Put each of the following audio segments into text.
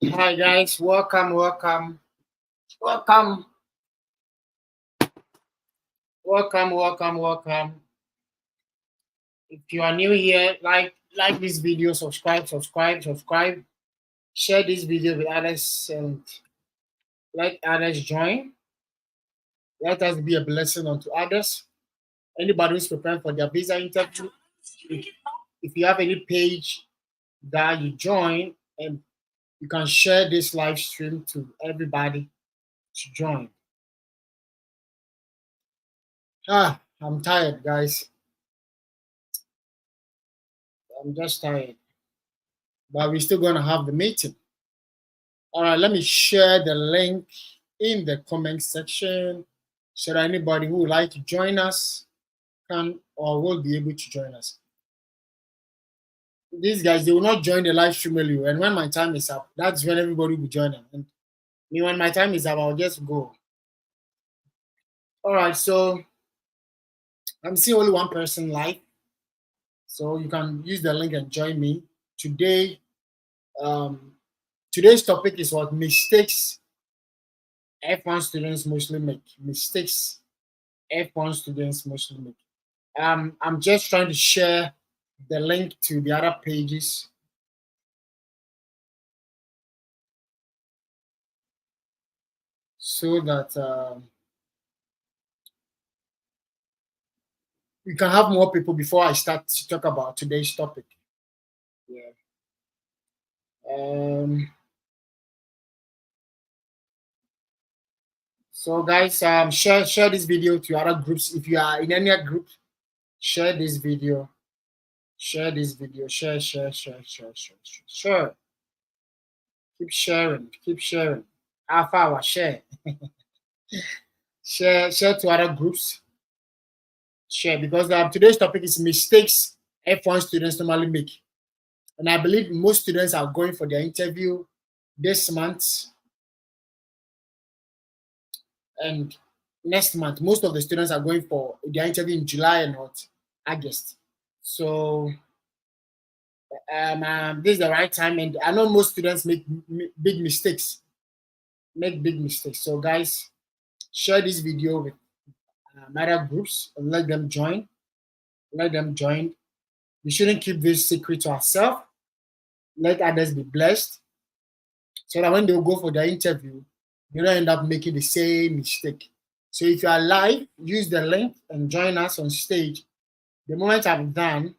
Hi guys, welcome, welcome. If you are new here, like this video, subscribe. Share this video with others and let others join. Let us be a blessing unto others. Anybody who's preparing for their visa interview, if, if you have any page that you join, and you can share this live stream to everybody to join. I'm tired, guys. I'm just tired. But we're still going to have the meeting. All right, let me share the link in the comment section so that anybody who would like to join us can or will be able to join us. These guys, they will not join the live stream early, and when my time is up, that's when everybody will be joining. And me, when my time is up, I'll just go. All right, so I'm seeing only one person live, so you can use the link and join me today. Um, Today's topic is what mistakes F1 students mostly make. Mistakes F1 students mostly make. I'm just trying to share the link to the other pages so that we can have more people before I start to talk about today's topic. Yeah. Um, so guys, share this video to other groups. If you are in any group, share this video. Share this video. Share. Keep sharing. Keep sharing. Alpha hour share. Share to other groups. Share because today's topic is mistakes F1 students normally make. And I believe most students are going for their interview this month and next month. Most of the students are going for their interview in July and not August. So this is the right time, and I know most students make big mistakes. Make big mistakes. So guys, share this video with other groups and let them join. Let them join. We shouldn't keep this secret to ourselves. Let others be blessed, so that when they go for their interview, they don't end up making the same mistake. So if you are live, use the link and join us on stage. The moment I'm done,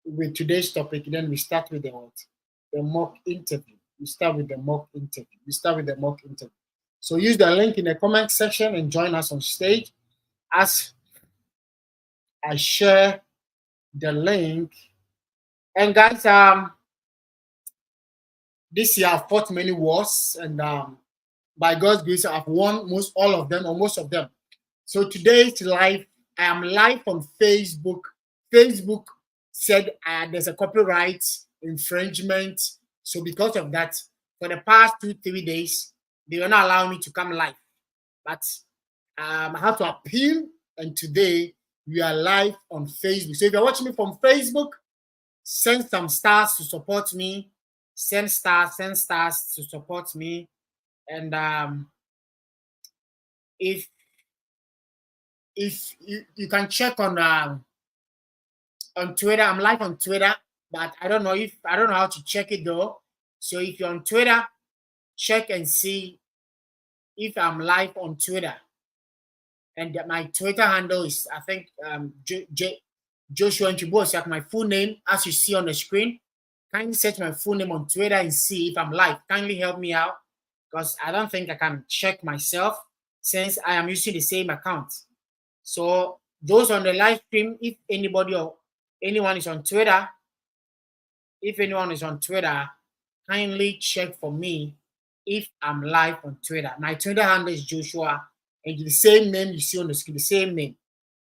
with today's topic, then we start with the what? The mock interview. We start with the mock interview. So use the link in the comment section and join us on stage as I share the link. And guys, this year I've fought many wars, and by God's grace, I've won most all of them or most of them. So today's live, I am live on Facebook. Facebook said there's a copyright infringement. So because of that, for the past 2-3 days, they were not allowing me to come live. But I have to appeal, and today we are live on Facebook. So if you're watching me from Facebook, send some stars to support me. Send stars to support me. And if you can check on Twitter, I'm live on Twitter, but I don't know how to check it though. So if you're on Twitter, check and see if I'm live on Twitter. And my Twitter handle is, I think, Joshua Nchibosiak, my full name, as you see on the screen. Kindly search my full name on Twitter and see if I'm live. Kindly help me out, because I don't think I can check myself since I am using the same account. So those on the live stream, if anybody or anyone is on Twitter, kindly check for me if I'm live on Twitter. My Twitter handle is Joshua, and the same name you see on the screen, the same name.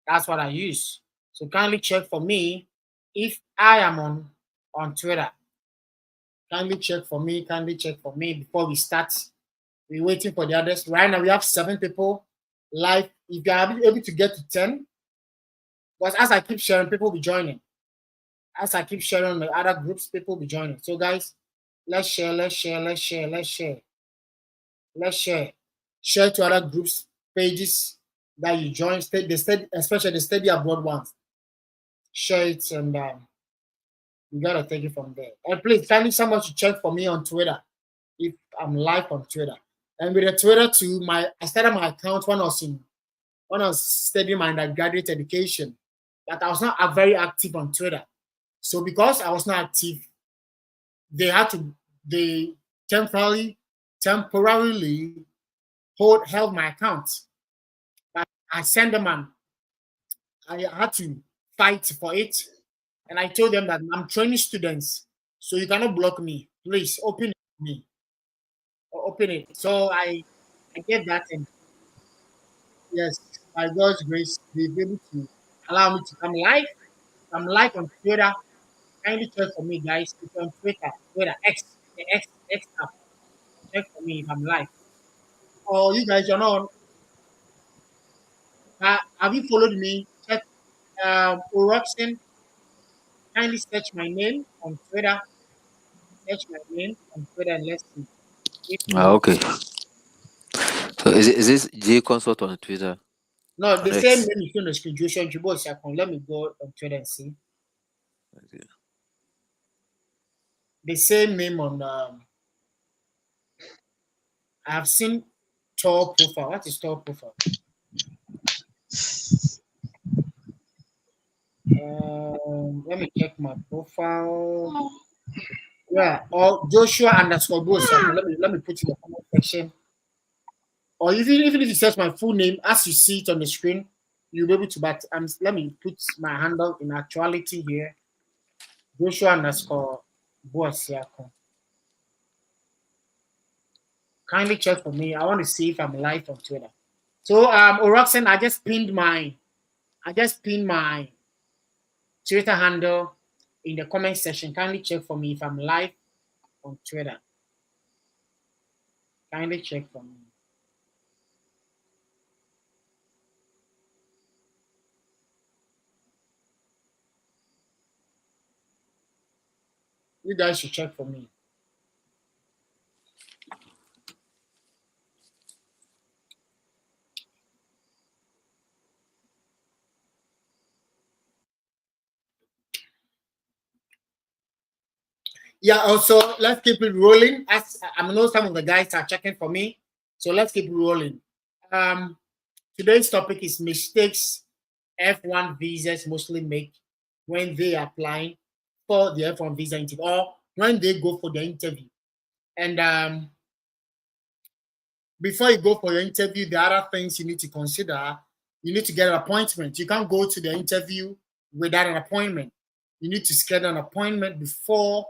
That's what I use. So kindly check for me if I am on Twitter. Kindly check for me before we start. We're waiting for the others. Right now we have 7 people live. If you are able to get to 10, because as I keep sharing, people will be joining. as I keep sharing on my other groups, people will be joining. So guys, let's share, let's share, let's share, let's share, let's share. Share to other groups, pages that you join, especially the study abroad ones. Share it and you gotta take it from there. And please kindly someone to check for me on Twitter if I'm live on Twitter. And with the Twitter too, I started my account when I was studying my undergraduate education, but I was not very active on Twitter. So because I was not active, they temporarily held my account. But I sent them I had to fight for it. And I told them that I'm training students, so you cannot block me. Please open it for me. Open it. So I get that, and yes, by God's grace, they've been able to allow me to come live. I'm live on Twitter. Kindly check for me, guys. It's on Twitter X, the X app. Check for me if I'm live. Oh, you guys are not. Have you followed me? Check Oroxen. Kindly search my name on Twitter. Search my name on Twitter and let's see if you. Okay. So is this J Consult on Twitter No, on the same X? name is in the graduation. Let me go on Twitter and see. Okay. The same name on. I've seen Tall profile. What is Tall profile? Let me check my profile. Yeah, or Joshua underscore Bosa. Let me put in the comment section. Or even if you search my full name as you see it on the screen, you'll be able to. But let me put my handle in actuality here. Joshua underscore Bosa. Kindly check for me. I want to see if I'm live on Twitter. So Oroxen, I just pinned my Twitter handle in the comment section. Kindly check for me if I'm live on Twitter. Kindly check for me. You guys should check for me. Yeah, also let's keep it rolling. As I know some of the guys are checking for me. So let's keep it rolling. Today's topic is mistakes F1 visas mostly make when they are applying for the F1 visa interview or when they go for the interview. And before you go for your interview, there are other things you need to consider. You need to get an appointment. You can't go to the interview without an appointment. You need to schedule an appointment before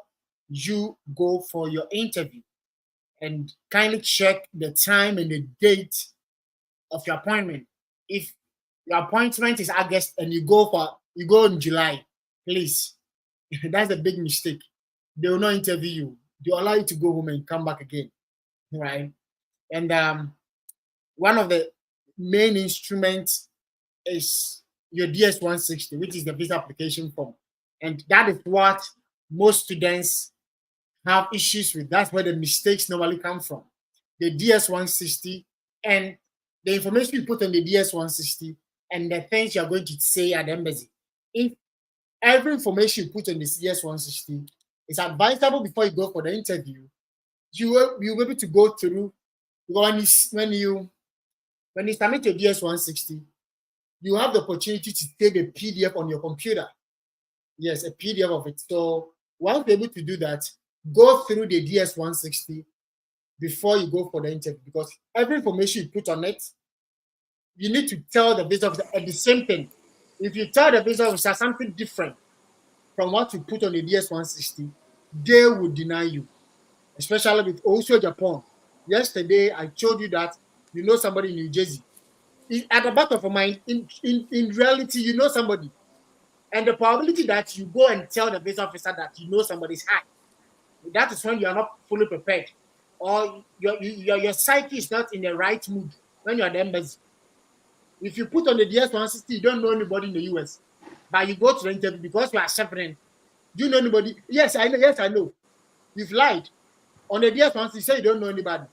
you go for your interview. And kindly check the time and the date of your appointment. If your appointment is August and you go in July, please. That's a big mistake. They will not interview you. They will allow you to go home and come back again. Right? And one of the main instruments is your DS-160, which is the visa application form. And that is what most students have issues with. That's where the mistakes normally come from. The DS-160 and the information you put on the DS-160 and the things you're going to say at the embassy. If every information you put on the DS-160 is advisable before you go for the interview, you'll be able to go through. When you submit your DS-160, you have the opportunity to take a PDF on your computer. Yes, a PDF of it. So once you're able to do that, go through the DS-160 before you go for the interview, because every information you put on it, you need to tell the visa officer the same thing. If you tell the visa officer something different from what you put on the DS-160, they will deny you, especially with also Japan. Yesterday, I told you that you know somebody in New Jersey. At the back of your mind, in reality, you know somebody. And the probability that you go and tell the visa officer that you know somebody is high. That is when you are not fully prepared, or your psyche is not in the right mood when you are the embassy. If you put on the DS-160, you don't know anybody in the US, but you go to the interview because you are suffering. Do you know anybody? Yes, I know. Yes, I know. You've lied. On the DS1, you say you don't know anybody.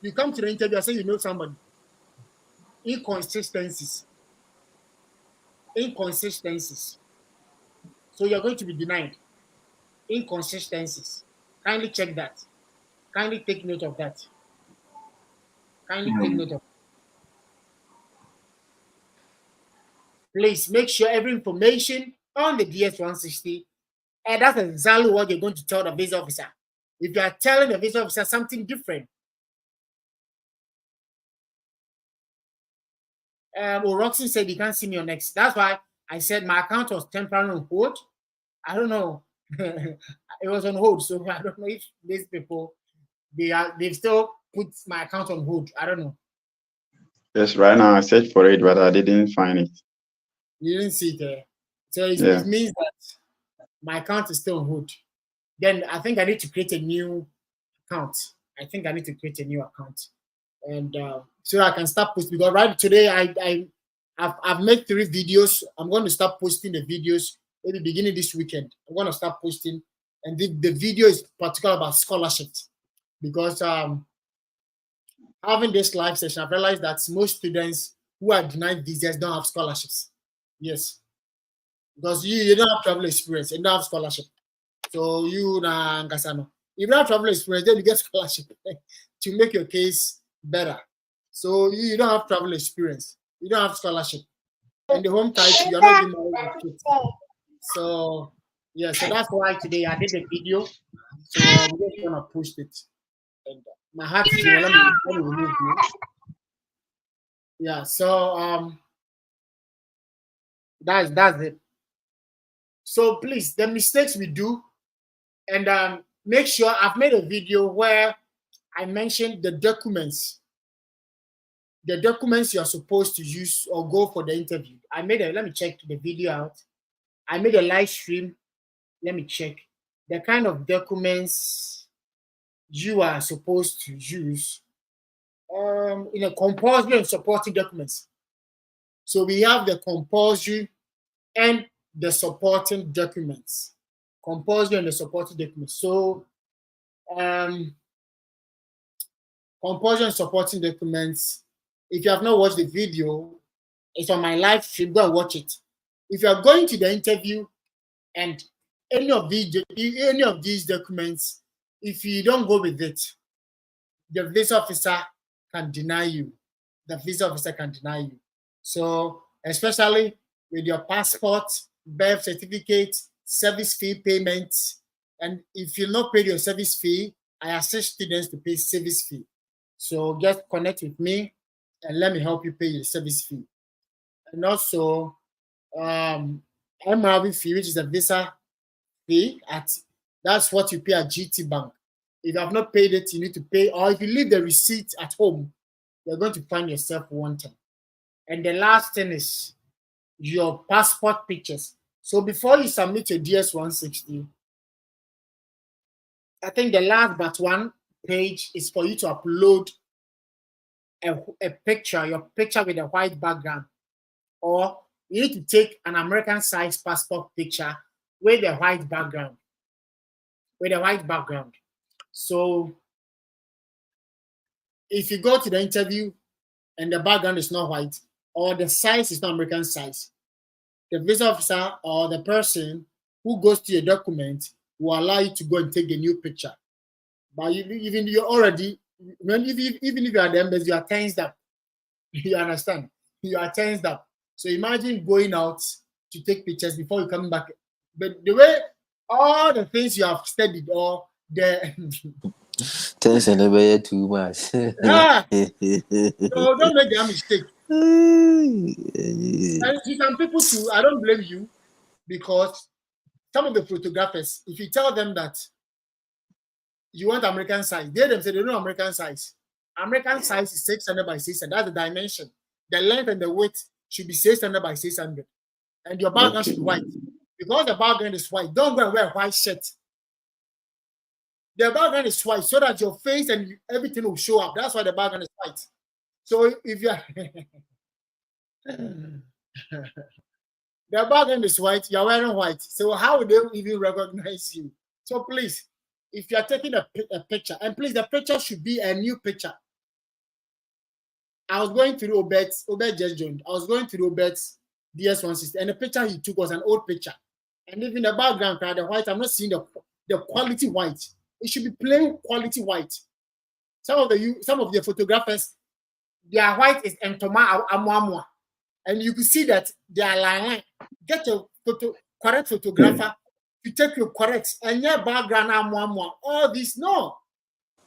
You come to the interview and say you know somebody. Inconsistencies. Inconsistencies. So you're going to be denied. Inconsistencies. Kindly check that. Kindly take note of that. Kindly take note of. Please make sure every information on the DS160, and that's exactly what you're going to tell the visa officer. If you are telling the visa officer something different, Roxy said he can't see me on X. That's why I said my account was temporarily on hold. I don't know. It was on hold, so I don't know if these people they've still put my account on hold. I don't know. Yes, right now I searched for it, but I didn't find it. You didn't see it there. So Yeah. it means that my account is still on hold. Then I think I need to create a new account. I think I need to create a new account, and so I can start posting. Because right today I've made 3 videos. I'm going to start posting the videos maybe beginning this weekend. I'm going to start posting, and the video is particular about scholarships, because having this live session, I've realized that most students who are denied visas don't have scholarships. Yes, because you don't have travel experience, you don't have scholarship. So you Ngasano, if you don't have travel experience, then you get scholarship to make your case better. So you don't have travel experience, you don't have scholarship, and the home type you're not even married with kids. So yeah, so that's why today I did a video. So I'm just gonna post it. And my heart is let me remove you. Yeah, so that's it. So please, the mistakes we do, and make sure I've made a video where I mentioned the documents you're supposed to use or go for the interview. Let me check the video out. I made a live stream. Let me check the kind of documents you are supposed to use in a compulsory and supporting documents. So we have the compulsory and the supporting documents. Compulsory and the supporting documents. So compulsory and supporting documents. If you have not watched the video, it's on my live stream. Go and watch it. If you are going to the interview and any of these documents, if you don't go with it, the visa officer can deny you. The visa officer can deny you. So especially with your passport, birth certificate, service fee payment, and if you not pay your service fee, I assist students to pay service fee. So just connect with me and let me help you pay your service fee. And also MRV fee, which is a visa fee that's what you pay at GT Bank. If you have not paid it, you need to pay, or if you leave the receipt at home, you're going to find yourself wanted. And the last thing is your passport pictures. So before you submit your DS160, I think the last but one page is for you to upload a picture, your picture with a white background, or you need to take an American size passport picture with a white background. So if you go to the interview and the background is not white or the size is not American size, the visa officer or the person who goes to your document will allow you to go and take the new picture. But even if you are the embassy, you are tensed up. You understand? You are tensed up. So imagine going out to take pictures before you come back. But the way all the things you have studied or the Tension never too much. so don't make that mistake. And some people too, I don't blame you, because some of the photographers, if you tell them that you want American size, they themselves they don't know American size. American size is 600 by 600. That's the dimension. The length and the width should be 600 by 600. And your background should be white. Because the background is white, don't go and wear a white shirt. The background is white so that your face and everything will show up. That's why the background is white. So if you are The background is white, you're wearing white. So how would they even recognize you? So please, if you're taking a picture, and please, the picture should be a new picture. I was going through Obed just joined. I was going through Obed's DS160, and the picture he took was an old picture. And even the background, the white, I'm not seeing the quality white. It should be plain quality white. Some of the photographers, their white is entoma amwamwa. And you can see that they are lying. Get a correct photographer to take your correct and your background amwamwa. All this, no.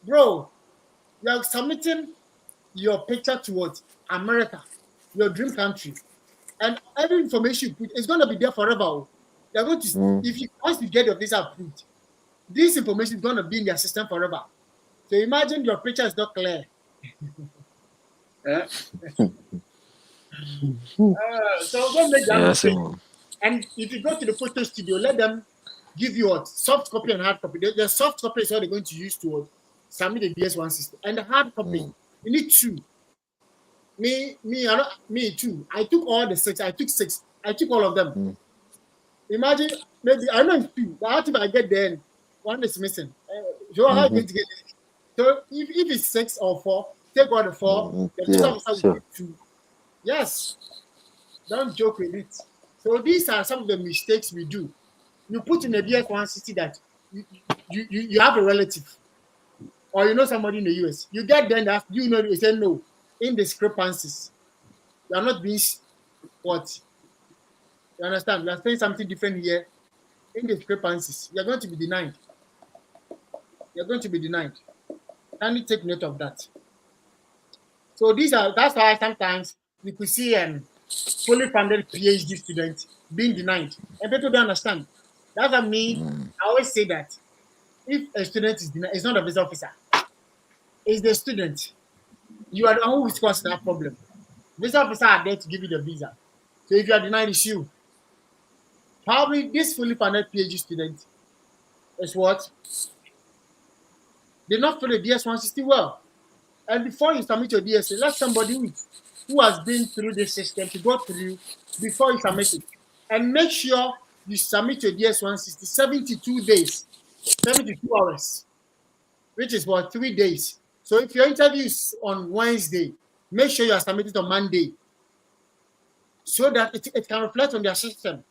Bro, you are submitting your picture towards America, your dream country, and every information you put is going to be there forever. They're going to, if you once you get your visa approved, this information is going to be in their system forever. So imagine your picture is not clear. So don't make that mistake. And if you go to the photo studio, let them give you a soft copy and hard copy. The soft copy is what they're going to use to submit the DS160, and the hard copy. You need two. Me too. I took all the six. I took six. I took all of them. Imagine, maybe I know it's two, but if I get there, one is missing. So how going to get it? So if it's 6 or 4, take all the 4. The 2. Yes. Don't joke with it. So these are some of the mistakes we do. You put in a DS160 that you have a relative, or you know somebody in the US. You get there and you say no. Indiscrepancies. You are not being what? You understand? You are saying something different here. Indiscrepancies. You are going to be denied. You are going to be denied. Can you take note of that? So that's why sometimes you could see fully funded PhD students being denied. And people don't understand. That's what I mean. I always say that if a student is denied, it's not a visa officer. It's the student. You are the one who is causing that problem. Visa officer are there to give you the visa. So if you are denied, it's you. Probably this fully funded PhD student is what? They not fill the DS160 well. And before you submit your DSA, let somebody who has been through this system to go through before you submit it. And make sure you submit your DS160 72 days, 72 hours, which is what, 3 days. So if your interview is on Wednesday, make sure you are submitted on Monday so that it can reflect on their system.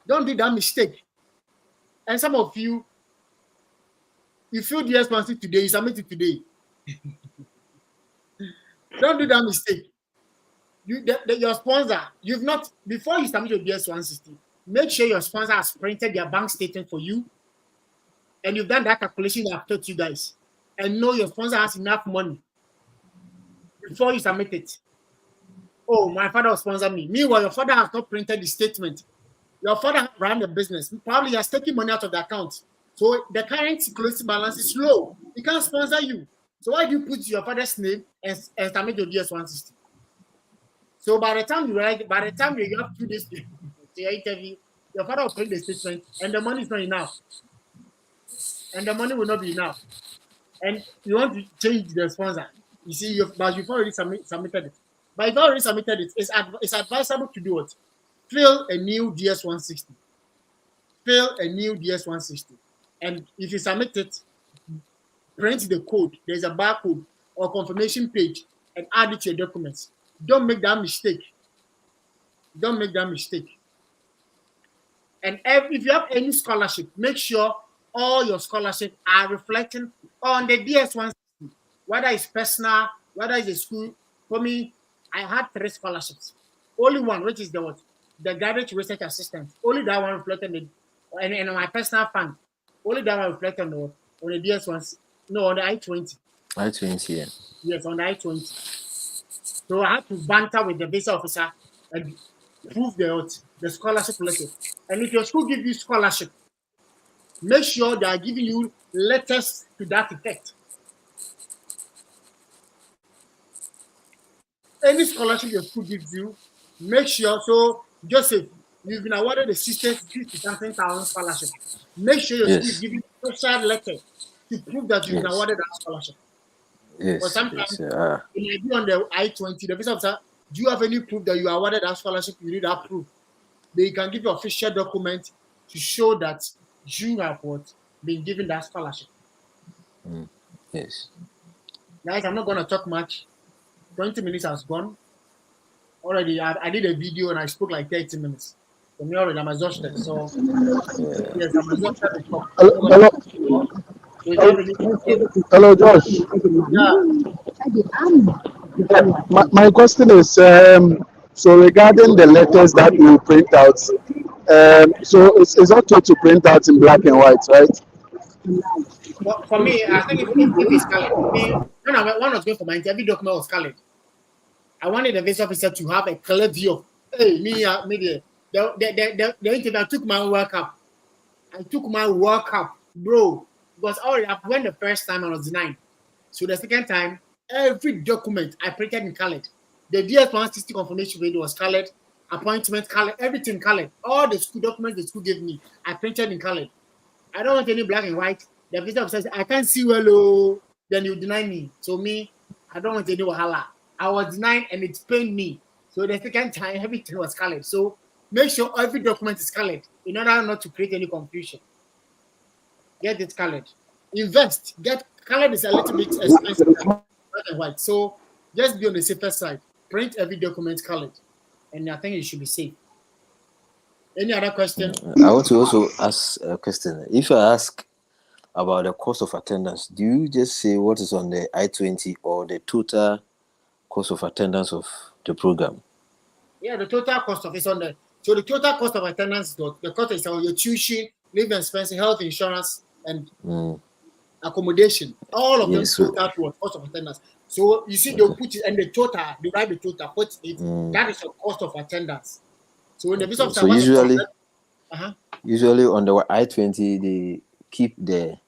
Don't do that mistake. And some of you fill DS160 today, you submit it today. Don't do that mistake. Your sponsor, before you submit your DS160, make sure your sponsor has printed their bank statement for you, and you've done that calculation I've taught you guys, and know your sponsor has enough money before you submit it. Oh, my father will sponsor me. Meanwhile, your father has not printed the statement. Your father ran the business. Probably he has taken money out of the account. So the current closing balance is low. He can't sponsor you. So why do you put your father's name and submit your DS160? So by the time you have 2 days to your interview, your father will print the statement, and the money is not enough. And the money will not be enough. And you want to change the sponsor. You see, but you've already submitted it. But if you already submitted it, it's advisable to do it. Fill a new DS160. Fill a new DS160. And if you submit it, print the code. There's a barcode or confirmation page and add it to your documents. Don't make that mistake. Don't make that mistake. And if you have any scholarship, make sure all your scholarships are reflecting on the DS160. Whether it's personal, whether it's a school. For me, I had 3 scholarships. Only one, which is the graduate research assistant. Only that one reflected and on my personal fund. Only that one reflected on the DS160. No, on the I-20. I-20, yeah. Yes, on the I-20. So I had to banter with the visa officer and prove the scholarship letter. And if your school gives you scholarship, make sure they are giving you letters to that effect. Any scholarship your school gives you, make sure. So, Joseph, you've been awarded a 60,000 scholarship. Make sure your school is giving you a special letter to prove that you've been awarded that scholarship. Yes. But sometimes it might be on the I-20, the visa officer Do you have any proof that you are awarded that scholarship? You need that proof. They can give you official document to show that you have what been given that scholarship. Yes. Guys, I'm not gonna talk much. 20 minutes has gone. Already, I did a video and I spoke like 30 minutes. For me already, I'm exhausted. So yes, I'm exhausted to talk. Hello, hello, Josh. My question is, so regarding the letters that you print out, so it's okay to print out in black and white, right? But for me, I think if it's colored, when I was going for my interview, document was colored. I wanted the visa officer to have a clear view of, hey, me there. The interview, I took my work up. Bro, because already when the first time I was denied. So the second time, every document I printed in colored. The DS-160 confirmation video was colored, appointment colored, everything colored. All the school documents the school gave me, I printed in colored. I don't want any black and white. The visa officer says, I can't see well, oh, then you deny me. So me, I don't want any wahala. I was denied and it pained me. So the second time, everything was colored. So make sure every document is colored in order not to create any confusion. Get it colored. Invest. Get colored is a little bit expensive than black and white. So just be on the safer side. Print every document colored. And I think it should be safe. Any other question? I want to also ask a question. If I ask about the cost of attendance, do you just say what is on the I-20 or the total cost of attendance of the program? Yeah, the total cost of it's on the. So the total cost of attendance, the cost is on your tuition, living expense, health insurance, and accommodation. All of them total to cost of attendance. So you see, they'll put it and the total, they write the total, put it. That is the cost of attendance. So when the visa officer usually on the I-20 they keep the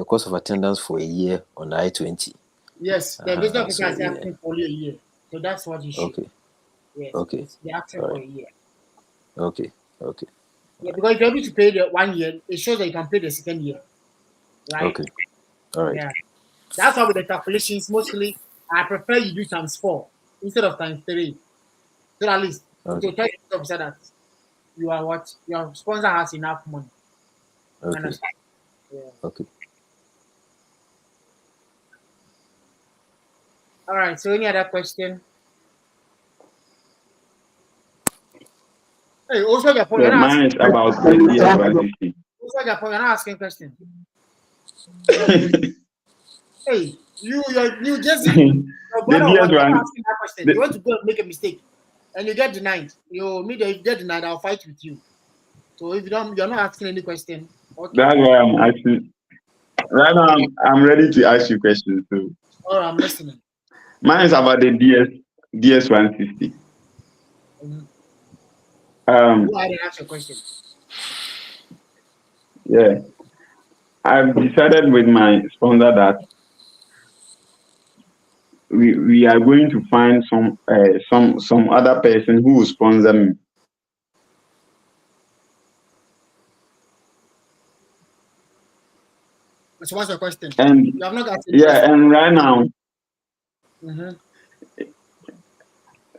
cost of attendance for a year on the I-20. Yes, the visa officer is asking for only a year. So that's what you should. Okay. Yes. Okay. They're asking for a year. Okay. Yeah, because if you're able to pay the 1 year, it shows that you can pay the second year. Right? Okay. All right. Yeah. That's why with the calculations, mostly I prefer you do times 4 instead of times 3. So at least to tell the officer that you are what your sponsor has enough money. Okay. Yeah. Okay. All right. So any other question? Hey, also your point. Mine is about the DS-160. Also your point. You're not asking questions. Hey, you just The DS-160. asking that question. You want to go and make a mistake, and you get denied. If you get denied, I'll fight with you. So if you're not asking any question. Okay. That's why I'm asking. Right now, I'm ready to ask you questions too. All right, I'm listening. Mine is about the DS-160. Go ahead and ask your question. Yeah, I've decided with my sponsor that we are going to find some other person who will sponsor me. So what's your question? And you have not asked and right now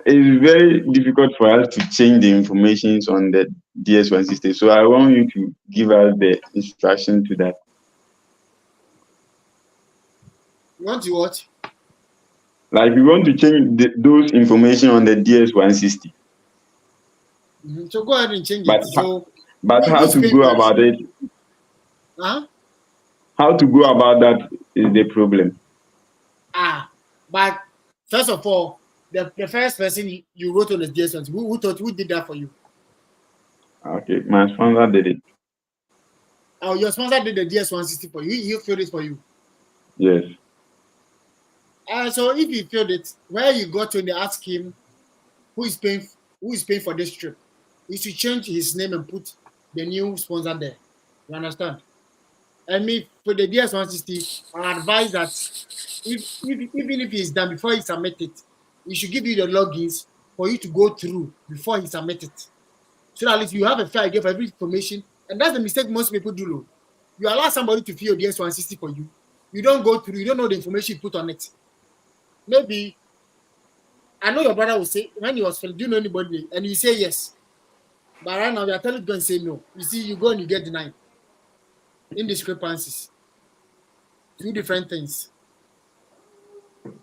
it's very difficult for us to change the information on the DS-160. So I want you to give us the instruction to that. You want to what? Like we want to change those information on the DS-160. So go ahead and change it. But how to go about it? Huh? How to go about that is the problem. But first of all, the first person you wrote on the DS-160, who did that for you? Okay, my sponsor did it. Oh, your sponsor did the DS-160 for you. He filled it for you. Yes. So if he filled it, where you go to and they ask him who is paying for this trip, he should change his name and put the new sponsor there. You understand? And me for the DS-160, I advise that even if it's done before he submit it, he should give you the logins for you to go through before he submit it. So that at least you have a fair idea of every information. And that's the mistake most people do. You allow somebody to fill your DS-160 for you. You don't go through, you don't know the information you put on it. Maybe I know your brother will say when he was failing, do you know anybody? And you say yes. But right now we are telling you to go and say no. You see, you go and you get denied. Indiscrepancies. Two different things.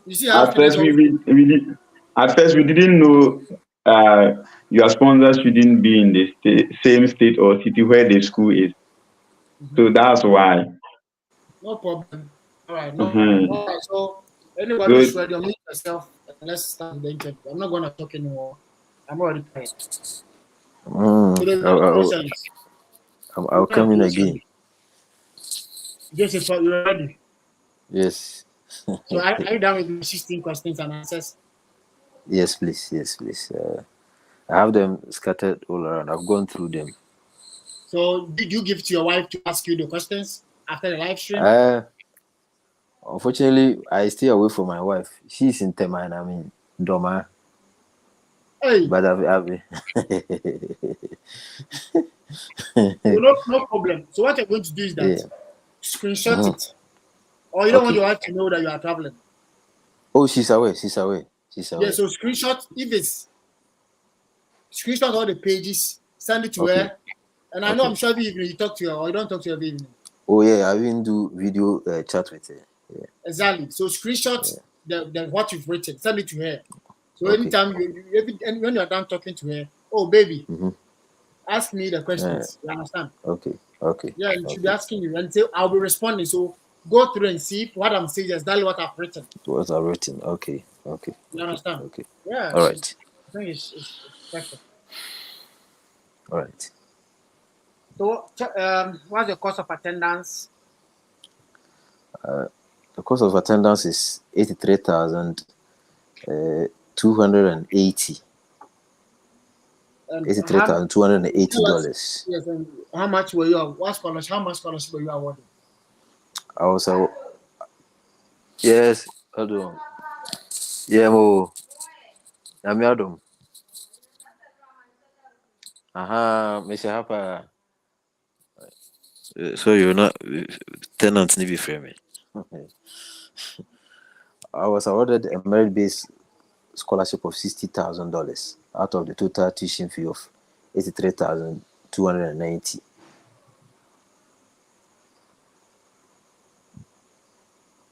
You see how At students first, always at first we didn't know your sponsors shouldn't be in the same state or city where the school is. So that's why. no problem. All right, no problem. Mhm. All right, so anybody who's So ready, unmute yourself and let's start the interview. I'm not gonna talk anymore. I'm already tired. So there's no questions. I'll come in again. Just if you're ready. Yes. So are you done with my 16 questions and answers? Yes, please. Yes, please. I have them scattered all around. I've gone through them. So did you give to your wife to ask you the questions after the live stream? Unfortunately, I stay away from my wife. She's in Tema and I'm in Doma. Hey, But I've so no problem. So what you're going to do is that yeah. screenshot it. Or you don't want Okay. your wife to know that you are traveling. Oh, she's away. She's away. She's Yeah, away. so screenshot if it's screenshot all the pages, send it to Okay. her. And I know Okay. I'm sure every evening you talk to her or you don't talk to her every evening. Oh yeah, I even do video chat with her. Yeah. Exactly. So screenshot the what you've written, send it to her. So Okay. anytime and when you're done talking to her, oh baby, Mm-hmm. ask me the questions. You understand? Okay. Okay. Yeah, and she'll be Okay. asking you and say I'll be responding. So go through and see if what I'm saying is exactly what I've written. What I've written. Okay. Okay. You understand? Okay. Yeah, All right. I think it's perfect. All right. So what's the cost of attendance? The cost of attendance is 83,280. And $83,280. yes, and how much were you? What scholarship? How much scholarship were you awarded? I was yes. Hold on. Yeah, mo. I'm Adam. Mr. Hapa. So you're not tenants need be frame. I was awarded a merit-based scholarship of $60,000 out of the total tuition fee of 83,290.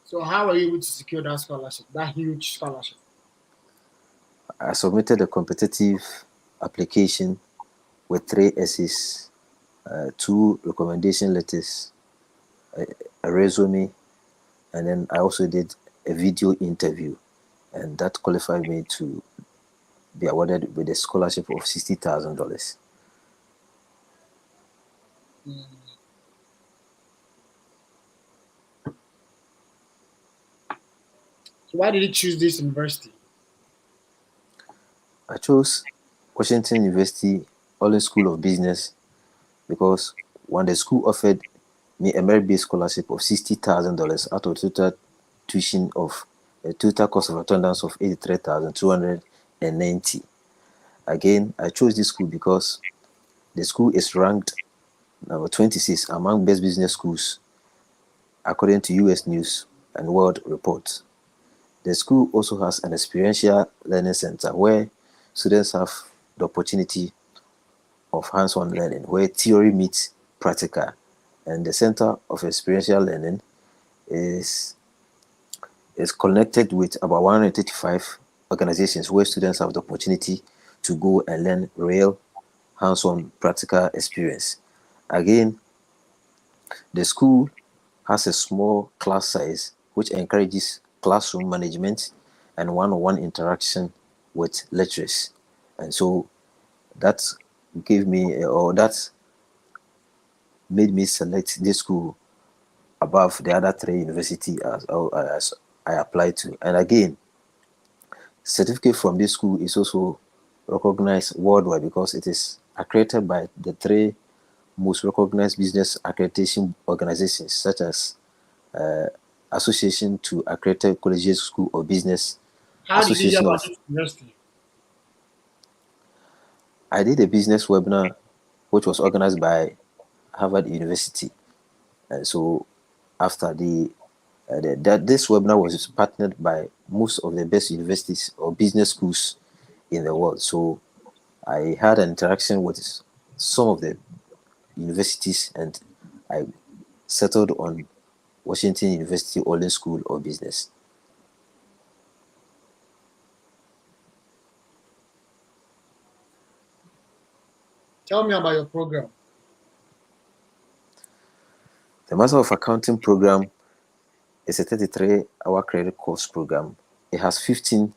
So how were you able to secure that scholarship? That huge scholarship? I submitted a competitive application with 3 essays, 2 recommendation letters, a resume, and then I also did a video interview, and that qualified me to be awarded with a scholarship of $60,000. So why did you choose this university? I chose Washington University Olin School of Business because when the school offered me a merit-based scholarship of $60,000 out of total tuition of a total cost of attendance of 83,290. Again, I chose this school because the school is ranked number 26 among best business schools according to US News and World Report. The school also has an experiential learning center where students have the opportunity of hands-on learning, where theory meets practical. And the Center of Experiential Learning is connected with about 135 organizations where students have the opportunity to go and learn real hands-on practical experience. Again, the school has a small class size which encourages classroom management and one-on-one interaction with lecturers. And so that gave me, or that made me select this school above the other 3 universities as I applied to. And again, certificate from this school is also recognized worldwide because it is accredited by the 3 most recognized business accreditation organizations, such as Association to Accredited Collegiate School of Business, How did you hear Association about of. this university? I did a business webinar which was organized by Harvard University, and so after the that this webinar was partnered by most of the best universities or business schools in the world. So I had an interaction with some of the universities, and I settled on Washington University Olin School of Business. Tell me about your program. The Master of Accounting program is a 33-hour credit course program. It has 15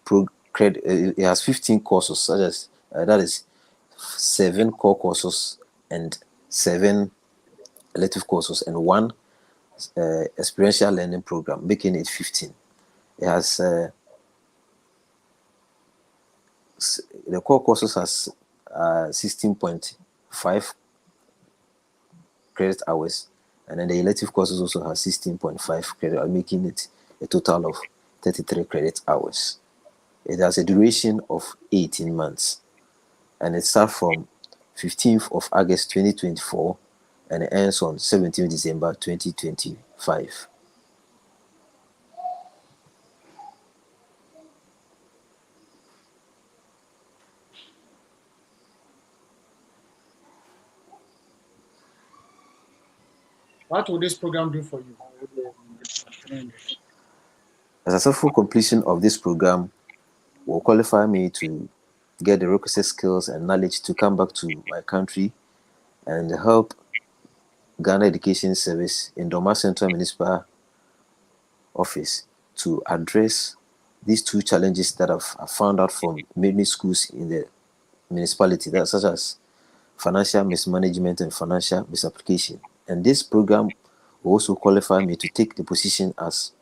it has 15 courses, such as that is 7 core courses and 7 elective courses and 1 experiential learning program, making it 15. It has the core courses has 16.5 credit hours, and then the elective courses also has 16.5 credit hours, making it a total of 33 credit hours. It has a duration of 18 months, and it starts from 15th of August 2024 and it ends on 17th December 2025. What will this program do for you? A successful completion of this program will qualify me to get the requisite skills and knowledge to come back to my country and help Ghana Education Service in Doma Central Municipal Office to address these 2 challenges that I've found out from many schools in the municipality, that such as financial mismanagement and financial misapplication. And this program will also qualify me to take the position as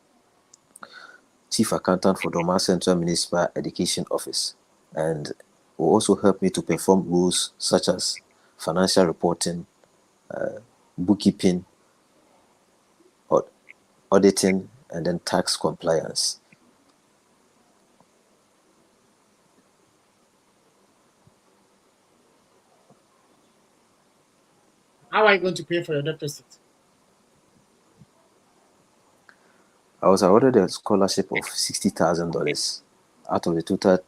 Chief Accountant for Doma Central Municipal Education Office, and will also help me to perform roles such as financial reporting, bookkeeping, auditing, and then tax compliance. How are you going to pay for your deficit? I was awarded a scholarship of $60,000 out of the total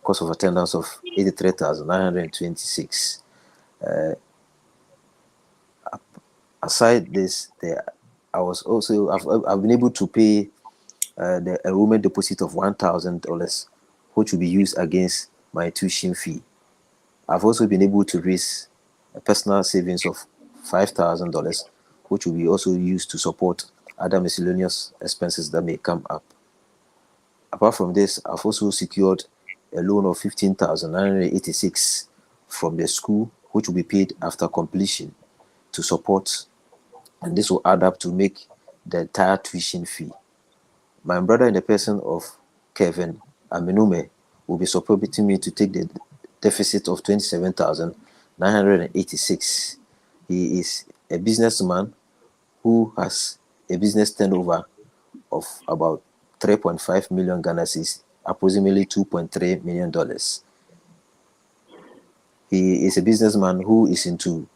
cost of attendance of 83,926. Aside this, I've been able to pay the enrollment deposit of $1,000, which will be used against my tuition fee. I've also been able to raise a personal savings of $5,000, which will be also used to support other miscellaneous expenses that may come up. Apart from this, I've also secured a loan of $15,986 from the school, which will be paid after completion to support, and this will add up to make the entire tuition fee. My brother, in the person of Kevin Aminume, will be supporting me to take the deficit of $27,986. He is a businessman who has a business turnover of about 3.5 million Ghana cedis, approximately $2.3 million. He is a businessman who is into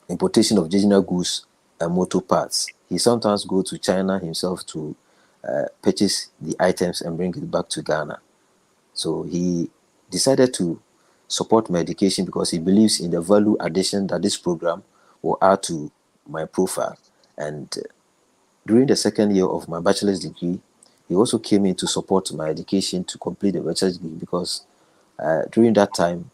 importation of original goods and motor parts. He sometimes goes to China himself to purchase the items and bring it back to Ghana. So he decided to support my education because he believes in the value addition that this program will add to my profile. And during the second year of my bachelor's degree, he also came in to support my education to complete the bachelor's degree because during that time,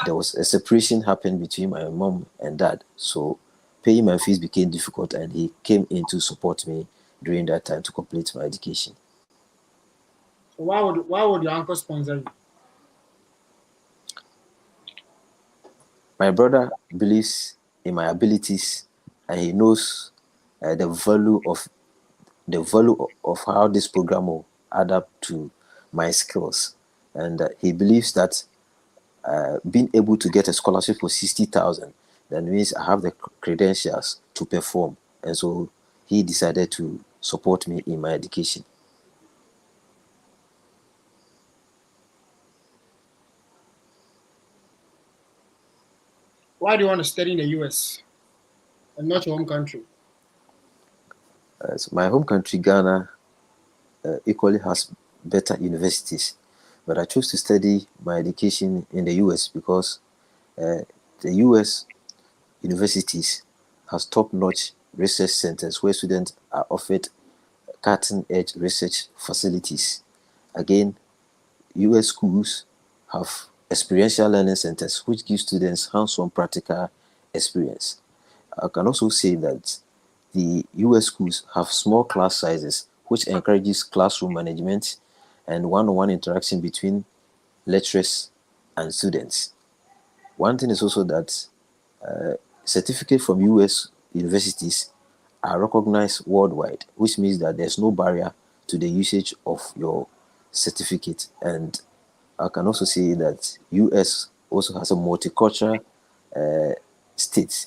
there was a separation happened between my mom and dad. So paying my fees became difficult, and he came in to support me during that time to complete my education. So why would your uncle sponsor you? My brother believes in my abilities, and he knows the value of how this program will add up to my skills, and he believes that being able to get a scholarship for 60,000 that means I have the credentials to perform, and so he decided to support me in my education. Why do you want to study in the US and not your home country? So my home country, Ghana, equally has better universities, but I chose to study my education in the US because the US universities has top-notch research centers where students are offered cutting-edge research facilities. Again, US schools have experiential learning centers which give students hands-on practical experience. I can also say that the US schools have small class sizes which encourages classroom management and one-on-one interaction between lecturers and students. One thing is also that certificates from US universities are recognized worldwide, which means that there's no barrier to the usage of your certificate. And I can also say that US also has a multicultural state,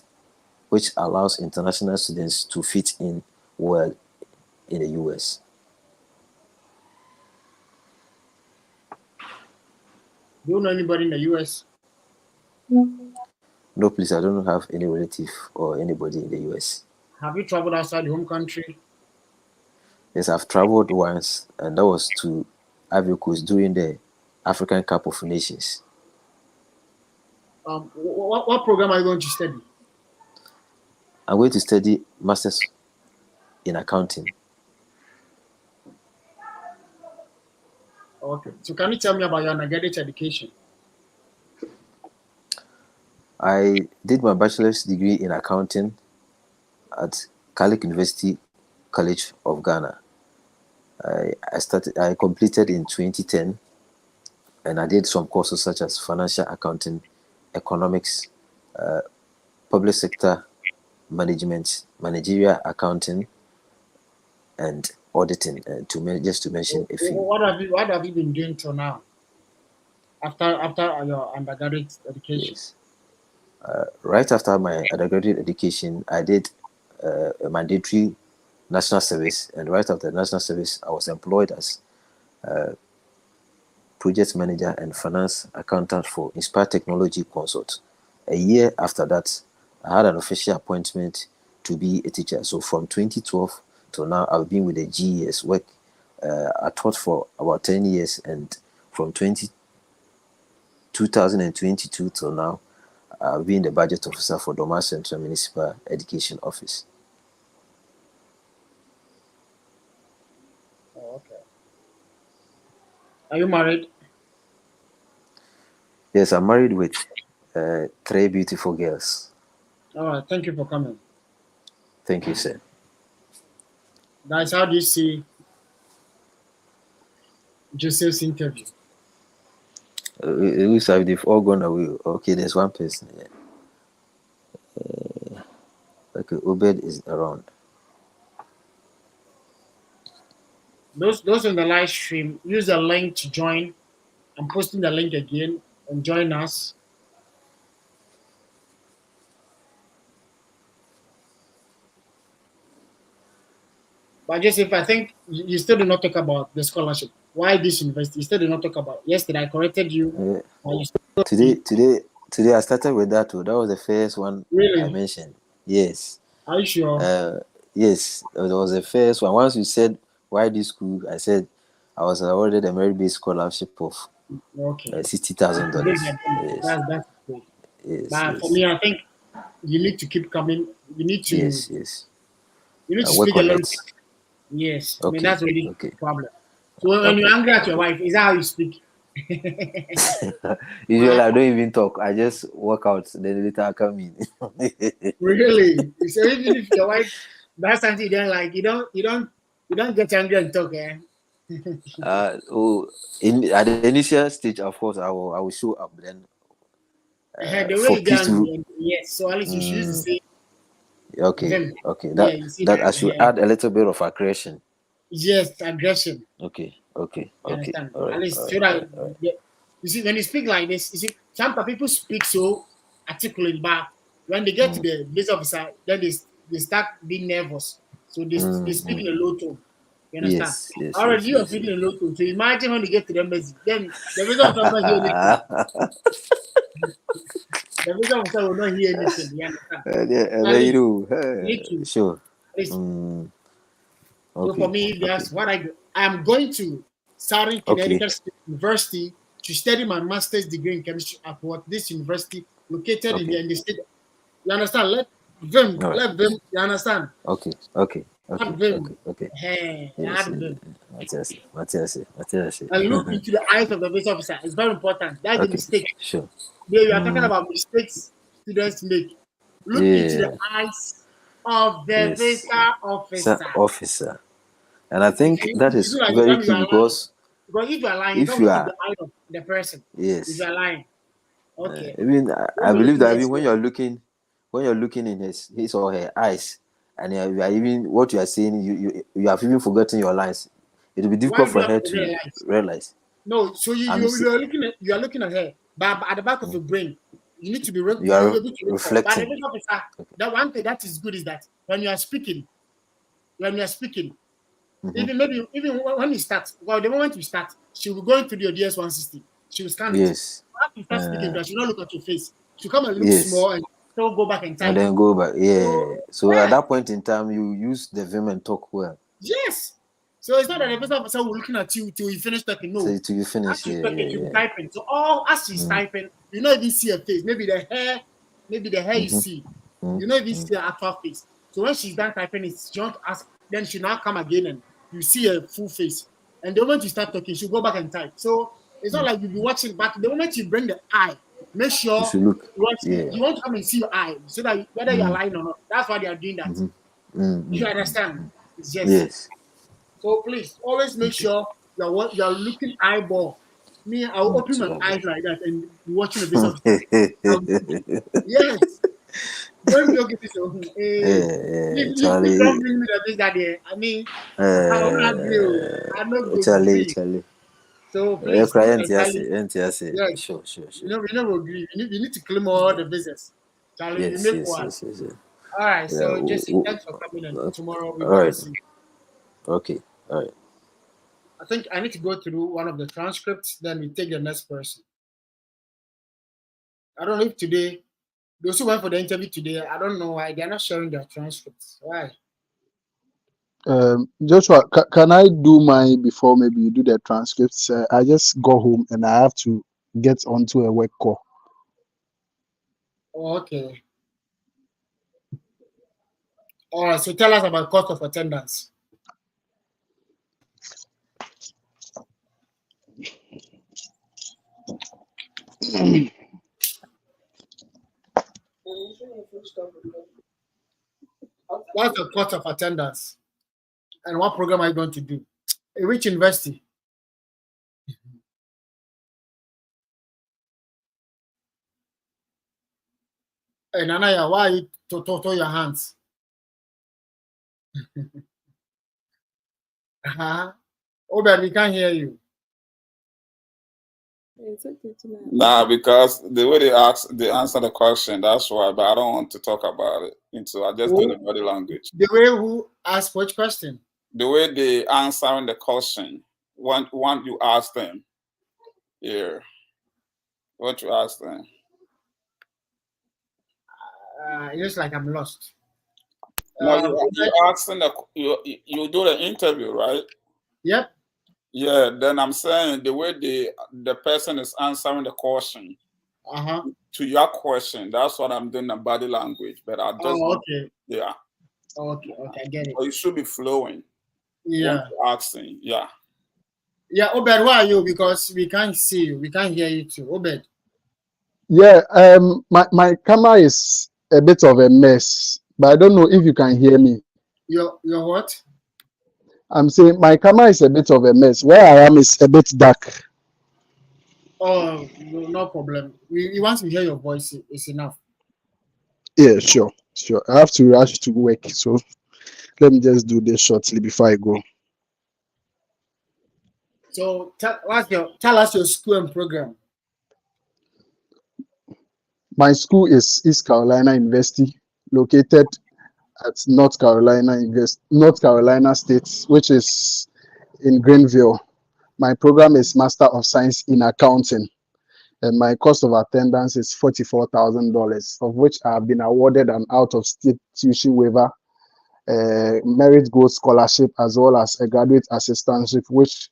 which allows international students to fit in well in the US. Do you know anybody in the US? No, please, I don't have any relative or anybody in the US. Have you traveled outside the home country? Yes, I've traveled once, and that was to Ivory Coast during the African Cup of Nations. What program are you going to study? I'm going to study Masters in Accounting. Okay. So can you tell me about your undergraduate education? I did my bachelor's degree in accounting at Kalik University College of Ghana. I completed in 2010, and I did some courses such as financial accounting, economics, public sector management, managerial accounting, and auditing. Just to mention a few. What have you been doing till now? After your undergraduate education? Yes. Right after my undergraduate education, I did a mandatory national service, and right after national service, I was employed as project manager and finance accountant for Inspire Technology Consult. A year after that, I had an official appointment to be a teacher. So from 2012 to now, I've been with the GES work. I taught for about 10 years, and from 2022 till now, I've been the budget officer for Doma Central Municipal Education Office. Oh, okay. Are you married? Yes, I'm married with 3 beautiful girls. All right. Thank you for coming. Thank you, sir. Guys, how do you see Joseph's interview? It looks like they've all gone away. Okay, there's one person here. Okay, Obed is around. Those in the live stream, use the link to join. I'm posting the link again and join us. But Joseph, I think you still do not talk about the scholarship. Why this university? You still do not talk about. Yesterday I corrected you. Today I started with that too. That was the first one Really? I mentioned. Yes. Are you sure? Yes, it was the first one. Once you said why this school, I said I was awarded a merit-based scholarship of $60,000. Yes. That's great. Yes, but for me, I think you need to keep coming. You need to. Yes. You need to speak a little bit. Yes. Okay. I mean, that's really the problem. So when you're angry at your wife, is that how you speak? Usually I don't even talk. I just walk out. Then later I come in. Really? So even if your wife does something you don't like, you don't get angry and talk, eh? At the initial stage, of course, I will show up. Then the way you get angry, yes. So at least you should use the same. Okay. That I should add a little bit of aggression. Yes, aggression. Okay. Understand? Right, at least so that you see, when you speak like this, you see, some people speak so articulate, but when they get to the police officer, then they start being nervous. So they speak in a low tone. You understand? Yes, already you are speaking in a low tone. So imagine when you get to the embassy, then the visa officer will not hear anything. The visa officer will not hear anything. You understand? Sure. So for me, that's what I am going to Southern Connecticut State University to study my master's degree in chemistry at what this university located in the state. You understand? Let them, you understand? Okay. Hey, Yes. add them. Matthias. And look into the eyes of the visa officer. It's very important. That's the mistake. Sure. We are talking about mistakes students make. Look into the eyes of the visa officer. And I think that is very key because if you are lying, you don't look in the eye of the person. Yes. If you are lying. Okay. I believe that when you're looking in his or her eyes, and you are even what you are saying, you have even forgotten your lines. It will be difficult for her to realize. No, so you are looking at her, but at the back of your brain, you need to be reflecting. But the one thing that is good is that when you are speaking, even when you start, the moment you start, she will go into your DS-160. She will scan it. Yes. After you start speaking, she will not look at your face. She will come and look small and still go back and type. And then go back. Yeah. So at that point in time, you use the vim and talk well. Yes. So it's not that the person officer will looking at you till you finish talking. No. So till you finish. You're typing. So as she's typing, you don't even see her face. Maybe the hair you see. You don't even see her actual face. So when she's done typing, she wants to ask. Then she now come again and you see her full face. And the moment you start talking, she'll go back and type. So it's not like you'll be watching back. The moment you bring the eye, make sure you want to come and see your eye so that whether you're lying or not. That's why they are doing that. You understand? Yes. So please always make sure you're looking eyeball. Me, I'll open my eyes like that and be watching a bit of yes. Don't joke this. If you don't bring me the big daddy, I mean, I'm not real. I'm not good. Charlie. So please, Sure. We never agree. You need to claim all the business. Charlie, you make one. All right. So Jesse, thanks for coming in. Tomorrow we're going to see. Okay. All right. I think I need to go through one of the transcripts. Then we take the next person. I don't know if today. Those who went for the interview today, I don't know why they're not sharing their transcripts. Why? Joshua, can I do mine before maybe you do the transcripts? I just go home and I have to get onto a work call. Oh, okay. All right. So tell us about cost of attendance. What's the cost of attendance? And what program are you going to do? In which university? Hey, Nanaya, why are you to your hands? Obed, we can't hear you. Nah, because the way they answer the question, that's why. But I don't want to talk about it. And so I just do the body language. The way who asked which question? The way they answering the question. One you ask them. Yeah. What you ask them? It looks like I'm lost. No, you asking you do the interview, right? Yep. Yeah, then I'm saying the way the person is answering the question to your question, that's what I'm doing the body language. But I just okay. Yeah. Okay, I get it. So it should be flowing. Yeah. Asking, yeah. Yeah, Obed, where are you? Because we can't see you, we can't hear you too. Obed. Yeah, my camera is a bit of a mess, but I don't know if you can hear me. Your what? I'm saying my camera is a bit of a mess. Where I am is a bit dark. Oh, no problem. Once we hear your voice, it's enough. Yeah, sure. I have to rush to work, so let me just do this shortly before I go. So tell us your school and program. My school is East Carolina University, located at North Carolina State, which is in Greenville. My program is Master of Science in Accounting, and my cost of attendance is $44,000, of which I have been awarded an out-of-state tuition waiver a merit gold scholarship, as well as a graduate assistantship, which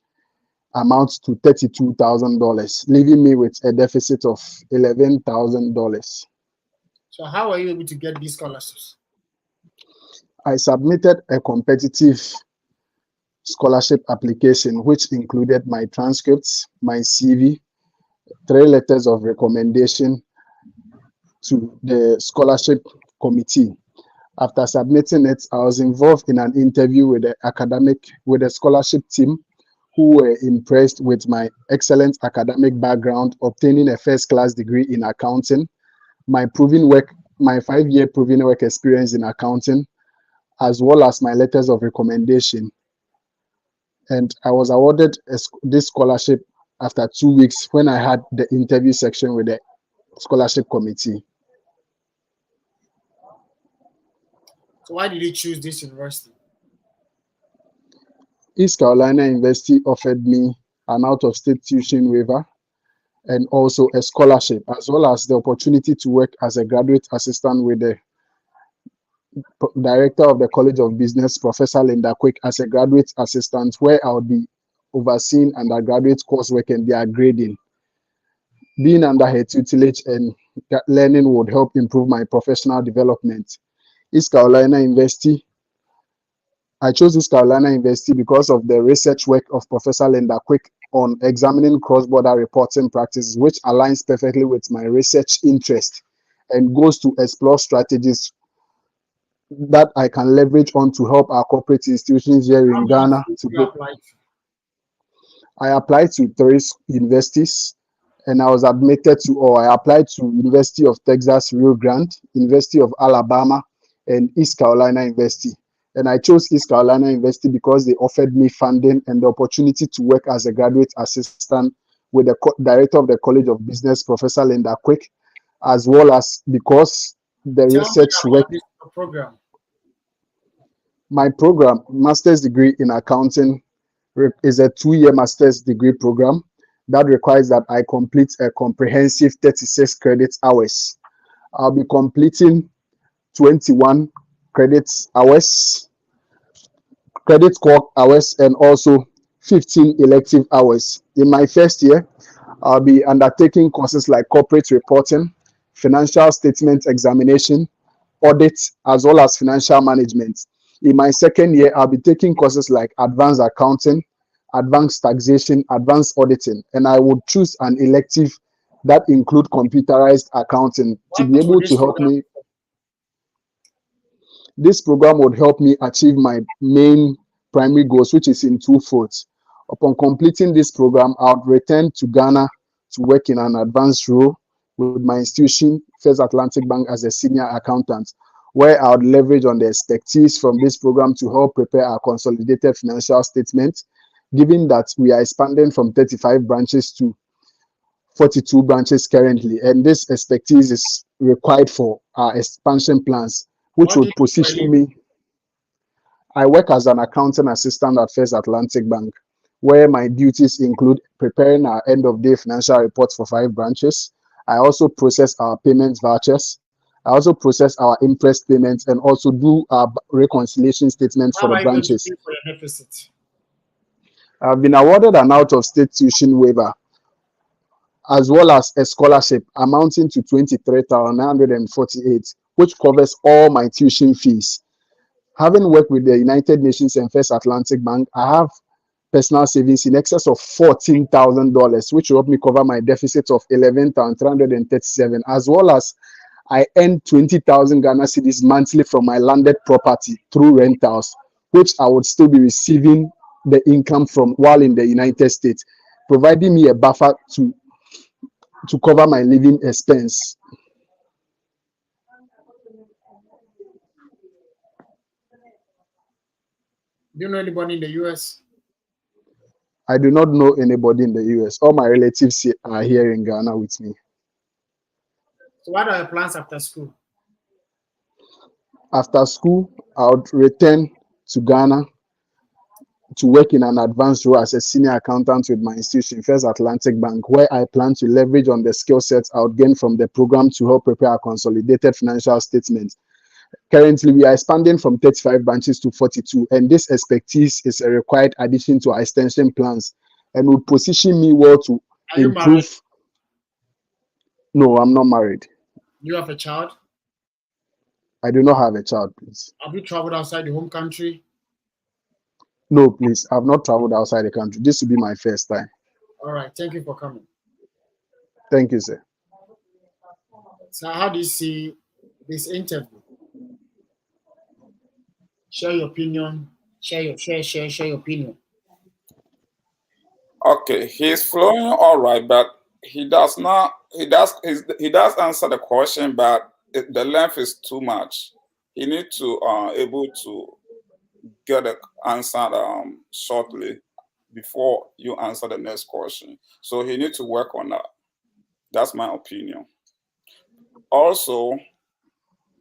amounts to $32,000, leaving me with a deficit of $11,000. So how were you able to get these scholarships? I submitted a competitive scholarship application, which included my transcripts, my CV, 3 letters of recommendation to the scholarship committee. After submitting it, I was involved in an interview with the scholarship team, who were impressed with my excellent academic background, obtaining a first-class degree in accounting, my 5-year proven work experience in accounting, as well as my letters of recommendation. And I was awarded this scholarship after 2 weeks when I had the interview section with the scholarship committee. So why did you choose this university? East Carolina University offered me an out-of-state tuition waiver and also a scholarship, as well as the opportunity to work as a graduate assistant with the director of the College of Business, Professor Linda Quick, as a graduate assistant, where I would be overseeing undergraduate coursework and their grading. Being under her tutelage and learning would help improve my professional development. East Carolina University, I chose East Carolina University because of the research work of Professor Linda Quick on examining cross-border reporting practices, which aligns perfectly with my research interest and goes to explore strategies that I can leverage on to help our corporate institutions here in Ghana. I applied to 3 universities, and I applied to University of Texas, Rio Grande, University of Alabama, and East Carolina University. And I chose East Carolina University because they offered me funding and the opportunity to work as a graduate assistant with the director of the College of Business, Professor Linda Quick, as well as because the research work. Program. My program, master's degree in accounting, is a 2-year master's degree program that requires that I complete a comprehensive 36 credit hours. I'll be completing 21 credit core hours, and also 15 elective hours. In my first year, I'll be undertaking courses like corporate reporting, financial statement examination, audit, as well as financial management. In my second year, I'll be taking courses like advanced accounting, advanced taxation, advanced auditing, and I would choose an elective that include computerized accounting to be able to help me. This program would help me achieve my main primary goals, which is in 2 folds. Upon completing this program, I'll return to Ghana to work in an advanced role with my institution, First Atlantic Bank, as a senior accountant, where I would leverage on the expertise from this program to help prepare our consolidated financial statement, given that we are expanding from 35 branches to 42 branches currently, and this expertise is required for our expansion plans, which would position me. I work as an accounting assistant at First Atlantic Bank, where my duties include preparing our end-of-day financial reports for 5 branches. I also process our payments vouchers. I also process our interest payments and also do our reconciliation statements for the branches. I've been awarded an out-of-state tuition waiver, as well as a scholarship amounting to $23,948, which covers all my tuition fees. Having worked with the United Nations and First Atlantic Bank, I have personal savings in excess of $14,000, which will help me cover my deficit of $11,337, as well as I earn 20,000 Ghana cedis monthly from my landed property through rentals, which I would still be receiving the income from while in the United States, providing me a buffer to cover my living expense. Do you know anybody in the US? I do not know anybody in the US. All my relatives are here in Ghana with me. So what are your plans after school? After school, I would return to Ghana to work in an advanced role as a senior accountant with my institution, First Atlantic Bank, where I plan to leverage on the skill sets I would gain from the program to help prepare a consolidated financial statement. Currently, we are expanding from 35 branches to 42, and this expertise is a required addition to our extension plans and will position me well to improve. No, I'm not married. You have a child? I do not have a child, please. Have you traveled outside the home country? No, please. I've not traveled outside the country. This will be my first time. All right. Thank you for coming. Thank you, sir. So how do you see this interview? Share your opinion. Share your opinion. Okay, he's flowing all right, but he does answer the question, but the length is too much. He needs to able to get the answer shortly before you answer the next question. So he needs to work on that. That's my opinion. Also,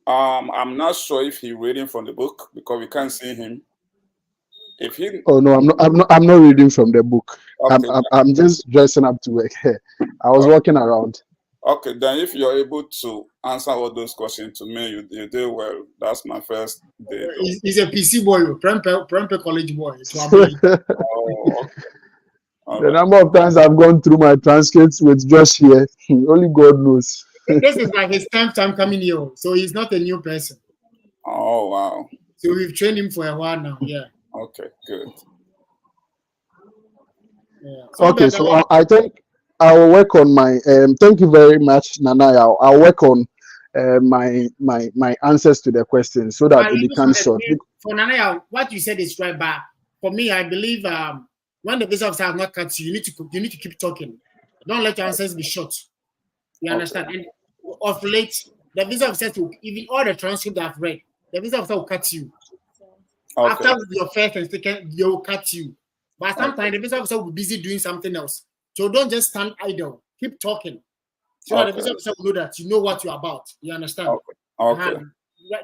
I'm not sure if he's reading from the book because we can't see him. If he Oh no, I'm not reading from the book. Okay. I'm just dressing up to work here. I was walking around. Okay, then if you're able to answer all those questions to me, you do well. That's my first day. He's a PC boy, Prempeh College boy. Oh, okay. The number of times I've gone through my transcripts with Josh here, only God knows. This is like his 10th time coming here, so he's not a new person. Oh, wow. So we've trained him for a while now, yeah. Okay, good. Yeah. Okay, so I think I will work on my. Thank you very much, Nana. I'll work on my answers to the questions so that it becomes short. For Nana, what you said is right, but for me, I believe when the visa officer has not cut you, you need to keep talking. Don't let your answers be short. You understand? And of late, the visa officer will, even all the transcripts I've read, the visa officer will cut you. Okay. After your first and second, they will cut you. But sometimes the visa officer will be busy doing something else. So don't just stand idle. Keep talking. So that the visa officer will know that you know what you're about. You understand? Okay.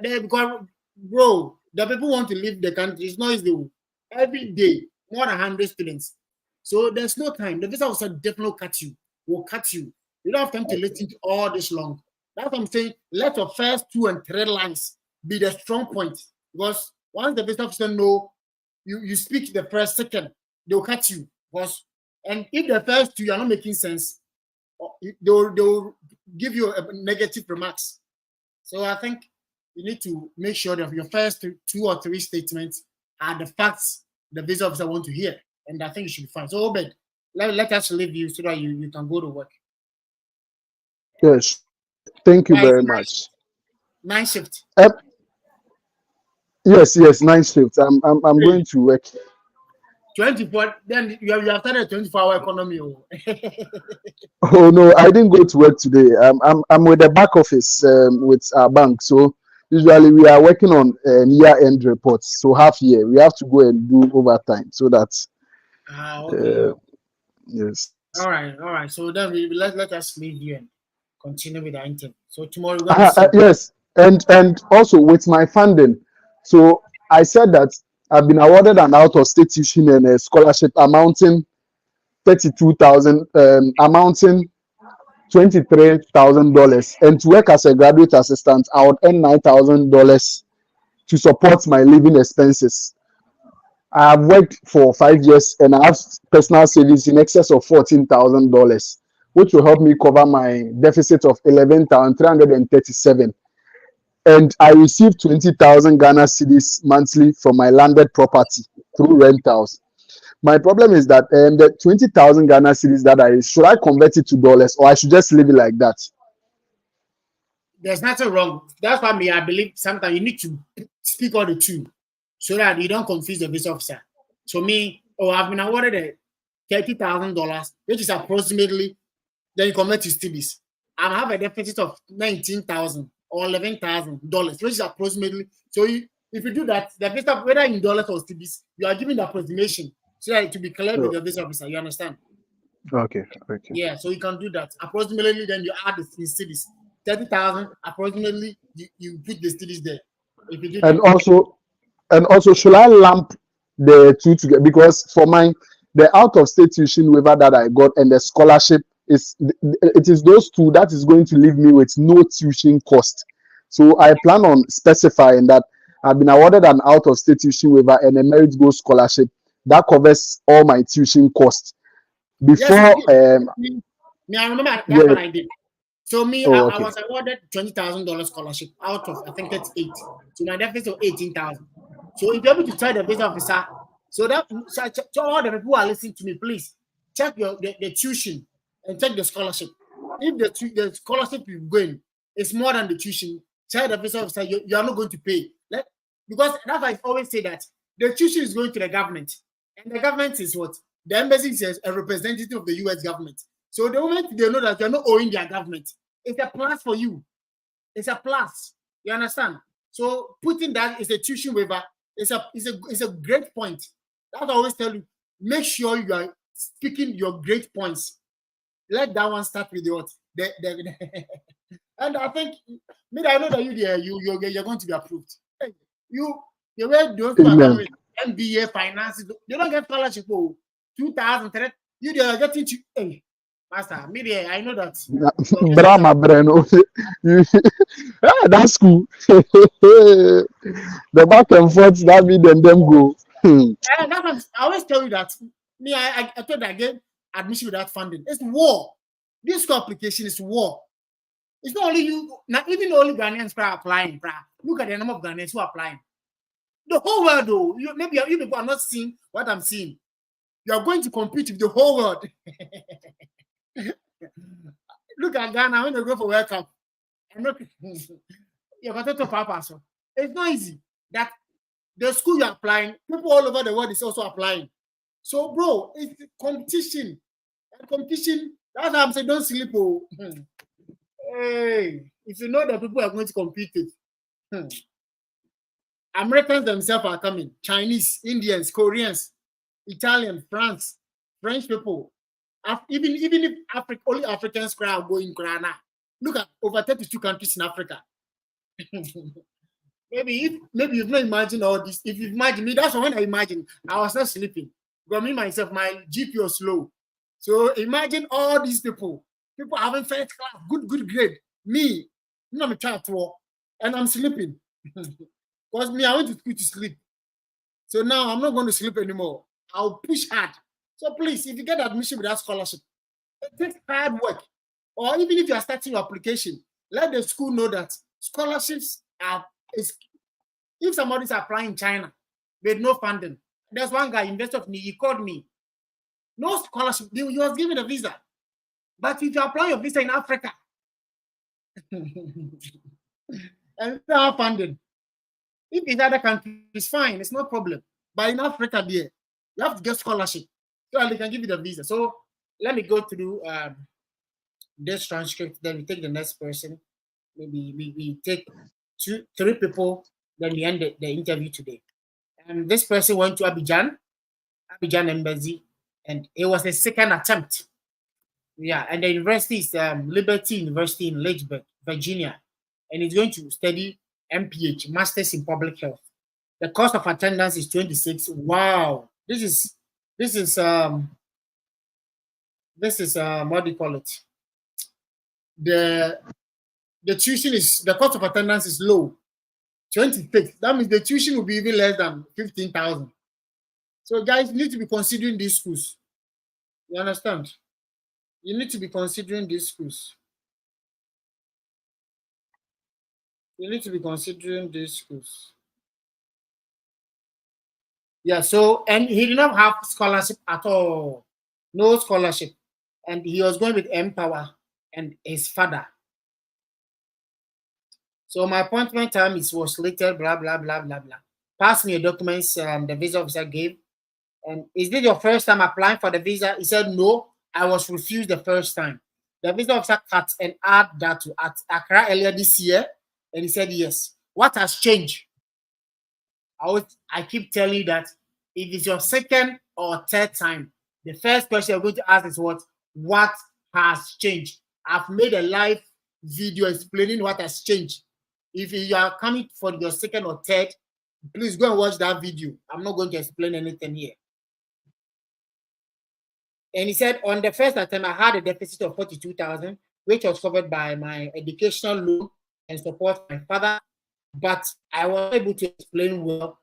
Because, bro, the people want to leave the country. It's not easy. Every day, more than 100 students. So there's no time. The visa officer definitely will cut you. You don't have time to listen to all this long. That's what I'm saying. Let your first 2 and 3 lines be the strong point. Because once the visa officer know you speak the first second, they'll cut you. And if the first 2 you are not making sense, they'll give you a negative remarks. So I think you need to make sure that your first 2 or 3 statements are the facts the visa officer want to hear. And I think you should be fine. So Obed, let us leave you so that you can go to work. Yes. Thank you very much. Night shift. Yes, night shift. I'm going to work. 24. Then you have started a 24-hour economy. Oh no, I didn't go to work today. I'm with the back office with our bank. So usually we are working on year-end reports. So half year we have to go and do overtime. So that's okay. Yes. All right. So then let us leave you and continue with the interview. So tomorrow yes, and also with my funding. So I said that I've been awarded an out-of-state tuition and a scholarship amounting $23,000, and to work as a graduate assistant, I would earn $9,000 to support my living expenses. I have worked for 5 years and I have personal savings in excess of $14,000, which will help me cover my deficit of $11,337. And I receive 20,000 Ghana cedis monthly from my landed property through rentals. My problem is that the 20,000 Ghana cedis that should I convert it to dollars or I should just leave it like that? There's nothing wrong. That's why I believe sometimes you need to speak all the two so that you don't confuse the visa officer. So I've been awarded $30,000, which is approximately, then you convert to cedis. I have a deficit of $19,000 or $11,000, which is approximately. So if you do that, the visa, whether in dollars or cedis, you are giving the approximation so that to be clear with the visa officer. You understand? Okay. Yeah, so you can do that. Approximately, then you add the cedis. 30,000 approximately. You put the cedis there. If you do and also, should I lump the two together? Because for the out-of-state tuition waiver that I got and the scholarship it is those two that is going to leave me with no tuition cost. So I plan on specifying that I've been awarded an out-of-state tuition waiver and a merit gold scholarship that covers all my tuition costs. Yes, Before, me, I remember that's yeah, what I did. So me, oh, I okay. was awarded $20,000 scholarship out of I think it's 8. So my deficit was 18,000. So if you're able to tell the visa officer, so all the people who are listening to me, please check the tuition and check the scholarship. If the scholarship you're going is more than the tuition, tell the visa officer you are not going to pay. Because that's why I always say that the tuition is going to the government, and the government is what? The embassy is a representative of the US government. So the moment they know that you're not owing their government, it's a plus for you. It's a plus. You understand? So putting that is a tuition waiver. It's a great point. That's what I always tell you. Make sure you are speaking your great points. Let that one start with what and I think I know that you're going to be approved. Hey, the way those who are coming with MBA finances, they don't get scholarship for 2003. They are getting to hey, Master, media, I know that. Brahma Breno. That's cool. The back and forth that me then them go. And I always tell you that I thought that again admission without funding. It's war. This school application is war. It's not only you, not even only Ghanaians are applying. Look at the number of Ghanaians who are applying. The whole world, though, maybe you people are not seeing what I'm seeing. You are going to compete with the whole world. Look at Ghana when they go for World Cup. You're going to Papa. So it's not easy. That the school you're applying, people all over the world is also applying. So, bro, it's competition. And competition, that's why I'm saying don't sleep. Oh. Hey, if you know that people are going to compete with, Americans themselves are coming. Chinese, Indians, Koreans, Italian, French people. Even if only Africans are going Ghana. Look at over 32 countries in Africa. maybe you've not imagined all this. If you imagine me, that's when I imagine I was not sleeping. Because me myself, my GP was low. So imagine all these people having first class, good grade. Me, I'm a child and I'm sleeping. Because me, I went to school to sleep. So now I'm not going to sleep anymore. I'll push hard. So please, if you get admission without scholarship, it takes hard work. Or even if you are starting your application, let the school know that scholarships if somebody's applying in China with no funding. There's one guy, investor of me, he called me. No scholarship, he was given a visa. But if you apply your visa in Africa, and not funding, if it's other countries, it's fine, it's no problem. But in Africa, there, you have to get scholarship so they can give you the visa. So let me go through this transcript, then we take the next person. Maybe we take 3 people, then we end the interview today. And this person went to Abidjan Embassy, and it was the second attempt. Yeah, and the university is Liberty University in Lynchburg, Virginia, and he's going to study MPH, Masters in Public Health. The cost of attendance is 26. Wow, this is what do you call it? The tuition is the cost of attendance is low, 26. That means the tuition will be even less than 15,000. So guys, you need to be considering these schools. You understand? You need to be considering these schools. You need to be considering these schools. Yeah, so, and he did not have scholarship at all. No scholarship. And he was going with Empower and his father. So my appointment time was later, blah, blah, blah, blah, blah. Pass me your documents the visa officer gave. And is this your first time applying for the visa? He said, no, I was refused the first time. The visa officer cut and add that to Accra earlier this year. And he said, yes. What has changed? I keep telling you that if it's your second or third time, the first question you're going to ask is what has changed? I've made a live video explaining what has changed. If you are coming for your second or third, please go and watch that video. I'm not going to explain anything here. And he said, on the first attempt, I had a deficit of 42,000, which was covered by my educational loan and support my father, but I was able to explain well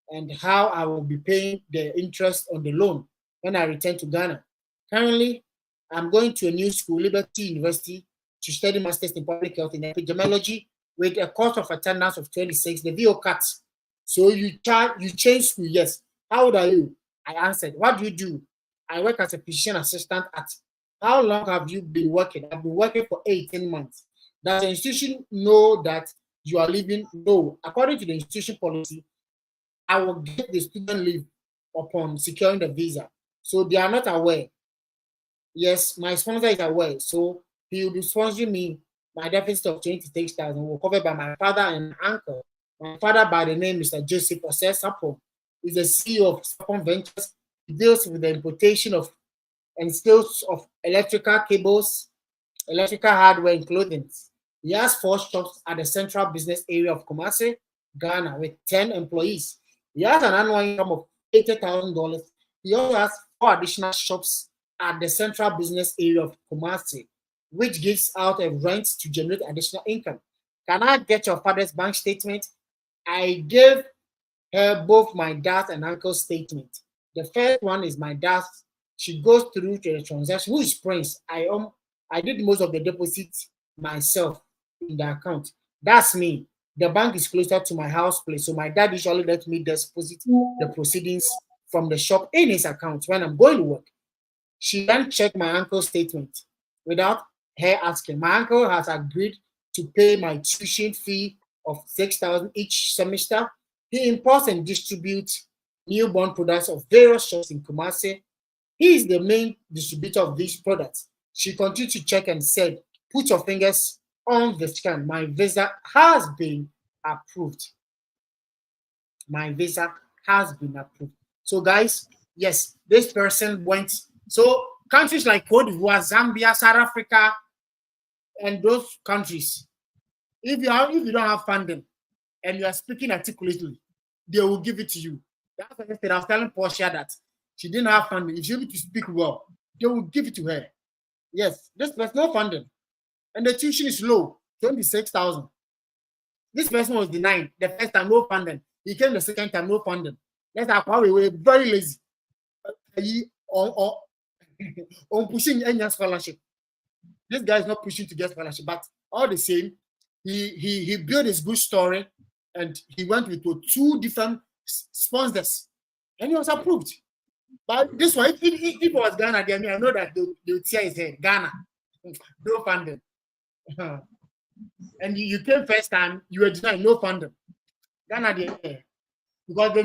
and how I will be paying the interest on the loan when I return to Ghana. Currently, I'm going to a new school, Liberty University, to study Masters in Public Health and Epidemiology with a cost of attendance of 26. The VO cuts. So you change school, yes. How old are you? I answered, what do you do? I work as a physician assistant at. How long have you been working? I've been working for 18 months. Does the institution know that you are leaving? No. According to the institution policy, I will get the student leave upon securing the visa. So they are not aware. Yes, my sponsor is aware. So he will be sponsoring me. My deficit of 26,000 will covered by my father and uncle. My father, by the name Mr. Joseph Osei Sapon, is the CEO of Sapon Ventures. He deals with the importation of and sales of electrical cables, electrical hardware, and clothing. He has 4 shops at the central business area of Kumasi, Ghana, with 10 employees. He has an annual income of $80,000. He also has 4 additional shops at the central business area of Kumasi, which gives out a rent to generate additional income. Can I get your father's bank statement? I gave her both my dad and uncle's statement. The first one is my dad's. She goes through to the transaction. Who is Prince? I did most of the deposits myself in the account. That's me. The bank is closer to my house place, so my dad usually lets me deposit the proceedings from the shop in his account when I'm going to work. She then checked my uncle's statement without her asking. My uncle has agreed to pay my tuition fee of 6,000 each semester. He imports and distributes newborn products of various shops in Kumasi. He is the main distributor of these products. She continued to check and said, put your fingers on the scan. My visa has been approved. My visa has been approved. So guys, yes, this person went. So countries like Cote d'Ivoire, Zambia, South Africa, and those countries, if you don't have funding and you are speaking articulately, they will give it to you. That's what I said. I was telling Portia that she didn't have funding. If she able to speak well, they will give it to her. Yes, there's no funding. And the tuition is low, 26,000. This person was denied the first time, no funding. He came the second time, no funding. That's how we were very lazy. On pushing any scholarship. This guy is not pushing to get scholarship, but all the same, he built his good story and he went with 2 different sponsors and he was approved. But this one, if it was Ghana, I know that they would tear his head. Ghana, no funding. And you came first time, you were denied, no funding. Ghana, because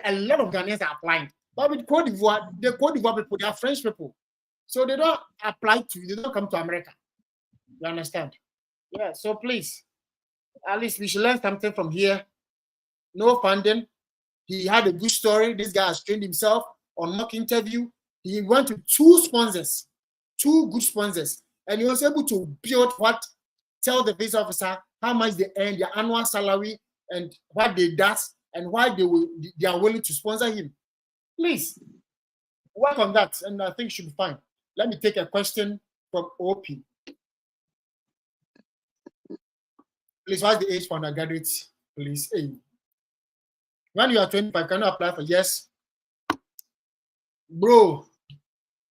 a lot of Ghanaians are applying. But with Cote d'Ivoire, the Cote d'Ivoire people, they are French people. So they don't apply they don't come to America. You understand? Yeah, so please, at least we should learn something from here. No funding. He had a good story. This guy has trained himself on mock interview. He went to 2 sponsors, 2 good sponsors, and he was able to build tell the visa officer how much they earn, their annual salary, and what they do, and why they are willing to sponsor him. Please work on that, and I think it should be fine. Let me take a question from OP. Please, what's the age for undergraduates? Please, hey. When you are 25, can you apply for? Yes. Bro,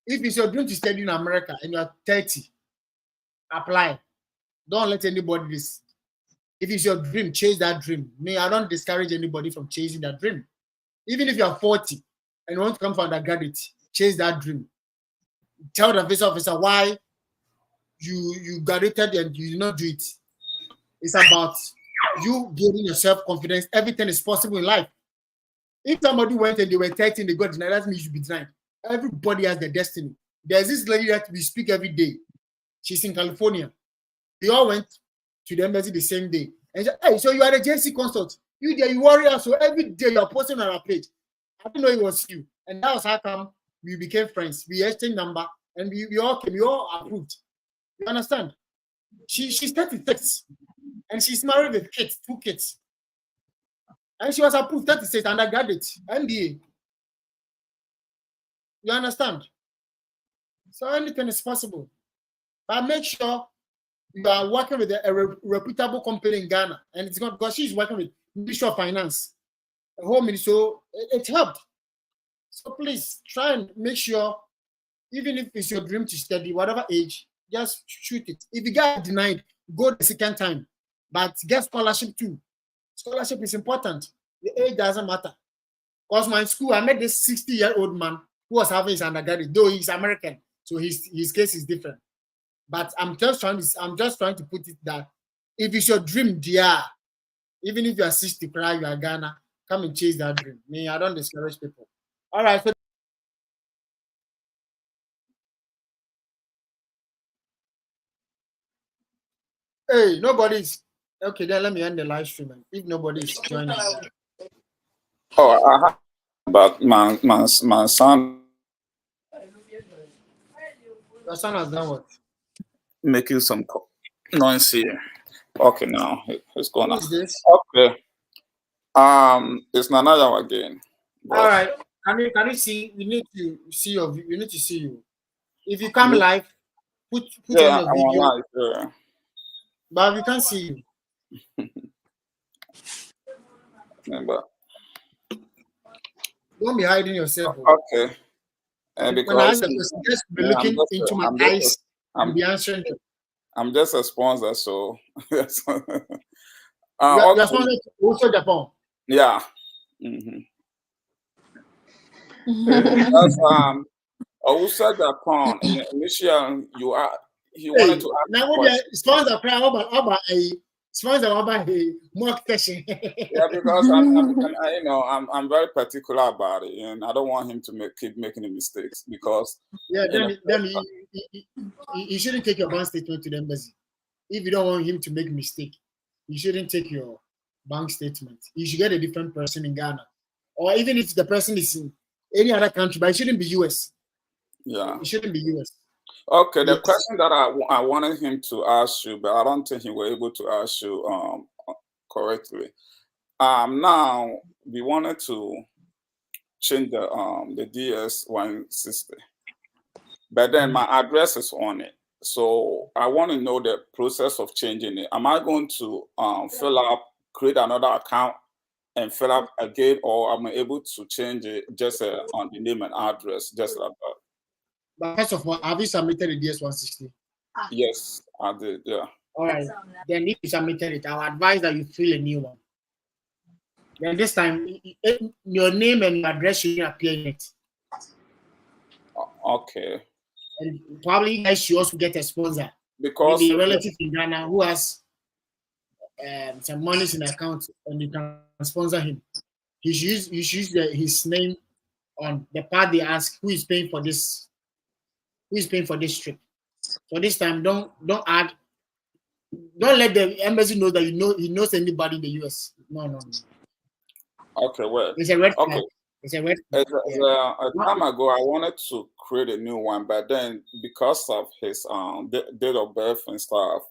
if it's your dream to study in America and you are 30, apply. Don't let anybody this. If it's your dream, chase that dream. I don't discourage anybody from chasing that dream. Even if you are 40 and you want to come for undergraduate, chase that dream. Tell the visa officer why you graduated and you did not do it. It's about you building your self-confidence. Everything is possible in life. If somebody went and they were 30 and they got denied, that means you should be denied. Everybody has their destiny. There's this lady that we speak every day. She's in California. We all went to the embassy the same day. And she said, hey, so you are the JC consult. You there, you warrior. So every day you're posting on our page. I didn't know it was you. And that was how come we became friends. We exchanged number and we all came. We all approved. You understand? She's 36 and she's married with kids, 2 kids. And she was approved 36 undergraduate, MBA. You understand? So anything is possible. But make sure you are working with a reputable company in Ghana, and it's not because she's working with Ministry of Finance, Home Ministry, so it helped. So please try and make sure, even if it's your dream to study, whatever age, just shoot it. If you get denied, go the second time, but get scholarship too. Scholarship is important. The age doesn't matter. Because my school, I met this 60-year-old man who was having his undergraduate, though he's American, so his case is different. But I'm just trying to put it that if it's your dream, dear, even if you are 60, you are Ghana, come and chase that dream. Me, I don't discourage people. All right. So hey, nobody's okay. Then let me end the live stream. If nobody's joining. Oh, but my son. Your son has done what? Making some noise here. Okay, now it's gone. Who is this? Okay. It's Nanayo again. All right. Can you see? We need to see your. We need to see you. If you come live, put on your video. Live, yeah. But we can't see you. Don't be hiding yourself. Okay. And when I ask the question, just be looking into my eyes and be answering. I'm just a sponsor, so. You're sponsored to also Japan. Yeah. That's also Japan. Initially, he wanted to ask. Now we sponsor about a sponsor about a mock session. Yeah, because I'm very particular about it, and I don't want him to keep making mistakes because. Yeah, then you shouldn't take your bank statement to the embassy. If you don't want him to make a mistake, you shouldn't take your bank statement. You should get a different person in Ghana, or even if the person is in any other country, but it shouldn't be US. Yeah, it shouldn't be US. Okay, the question that I wanted him to ask you, but I don't think he was able to ask you correctly. Now we wanted to change the DS-160, but then my address is on it. So I want to know the process of changing it. Am I going to create another account and fill up again, or am I able to change it just on the name and address, just like that? But first of all, have you submitted the DS-160? Yes, I did, yeah. All right. Then if you submitted it, I would advise that you fill a new one. Then this time, your name and your address should appear in it. Okay. And probably you guys should also get a sponsor. Because maybe a relative in Ghana who has some money in the account, and you can sponsor him. You should use his name on the part they ask who is paying for this. Who is paying for this trip? So this time, don't let the embassy know that he knows anybody in the US. No. Okay, well, it's a red flag. It's a red flag. A time ago, I wanted to create a new one, but then because of his date of birth and stuff,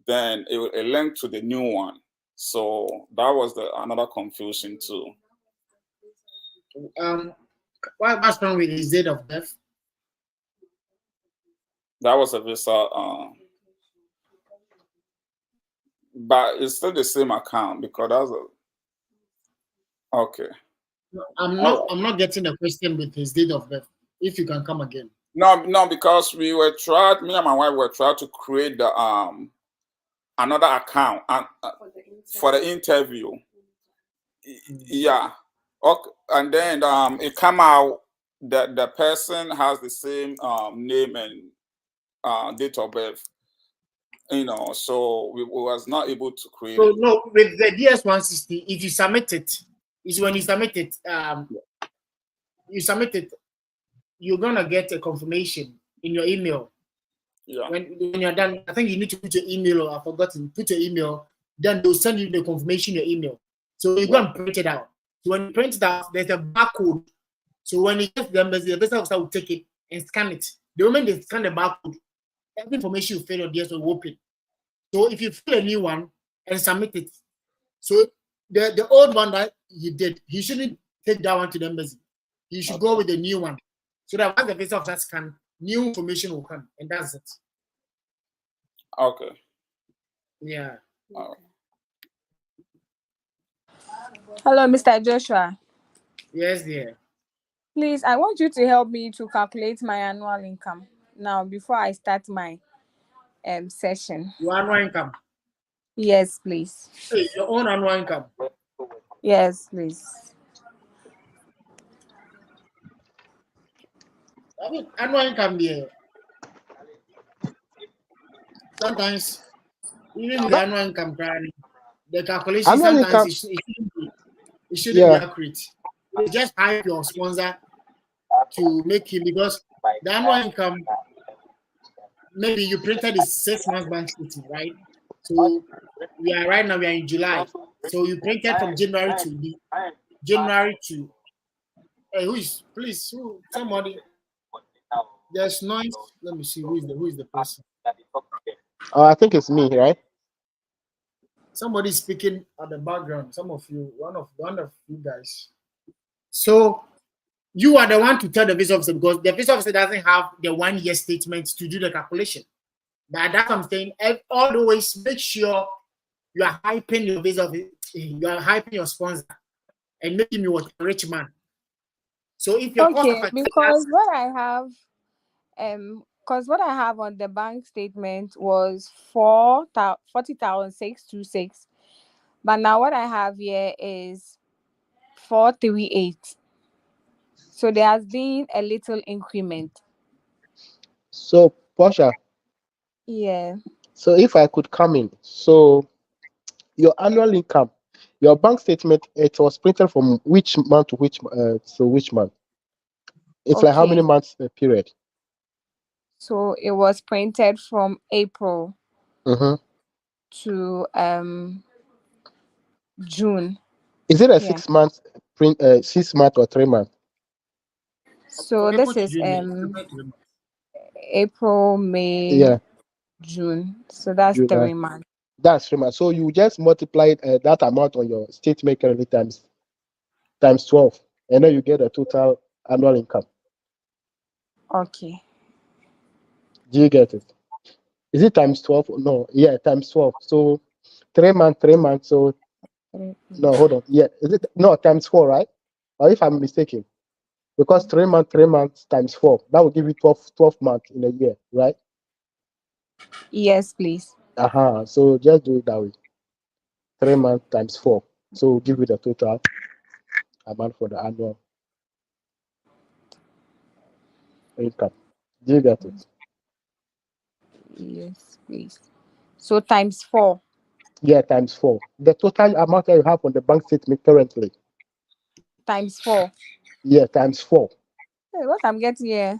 then it linked to the new one. So that was another confusion too. What's wrong with his date of birth? That was a visa, but it's still the same account because that's okay. I'm not getting the question with his date of birth. If you can come again. No, because me and my wife were trying to create the another account for the interview. Yeah. Okay. And then it come out that the person has the same name and date of birth. So we was not able to create. So no, with the DS-160, if you submit it, is when you submit it, you're gonna get a confirmation in your email. Yeah. When you're done, I think you need to put your email, or I've forgotten, put your email, then they'll send you the confirmation in your email. So you go and print it out. So when you print it out, there's a barcode. So when you get the embassy, the business officer will take it and scan it. The moment they scan the barcode, every information you fill your DS will open. So if you fill a new one and submit it, so the old one that you did, you shouldn't take that one to the embassy. You should go with the new one. So that once the visa officer scan, new information will come, and that's it. Okay. Yeah. Hello, Mr. Joshua. Yes, dear. Please, I want you to help me to calculate my annual income now before I start my session. Your annual income. Yes, please. Hey, your own annual income. Yes, please. I mean, annual income there. Sometimes, even the annual income, the calculation Annual sometimes income. it shouldn't be Yeah. accurate. You just hype your sponsor to make him, because the annual income, maybe you printed the 6 months bank statement, right? So we are in July. So you printed from January to hey, somebody? There's noise. Let me see who is the person. I think it's me, right? Somebody speaking at the background. Some of you, one of you guys. So you are the one to tell the visa officer, because the visa officer doesn't have the 1 year statement to do the calculation. But that's what I'm saying. Always make sure you are hyping your visa officer, you are hyping your sponsor, and making you a rich man. So if your cost of attendance, because what I have on the bank statement was 40,626, but now what I have here is 438. So there has been a little increment. So, Portia, Yeah. so if I could come in, so your annual income, your bank statement, it was printed from which month to which month? It's like how many months period? So it was printed from April to June. Is it a 6 month print? 6 month or 3 month? So this is April, May, June. So that's June, 3 months. That's 3 months. So you just multiply that amount on your statement currently times 12, and then you get a total annual income. Okay. Do you get it? Is it times 12? No, yeah, times 12. So 3 months. So no, hold on. Yeah, is it times 4, right? Or if I'm mistaken, because 3 months times 4, that will give you 12 months in a year, right? Yes, please. So just do it that way. 3 months times 4. So we'll give you the total amount for the annual income. Do you get it? Yes, please. So times 4. Yeah, times 4. The total amount that you have on the bank statement currently. Times 4. Yeah, times 4. Hey, what I'm getting here?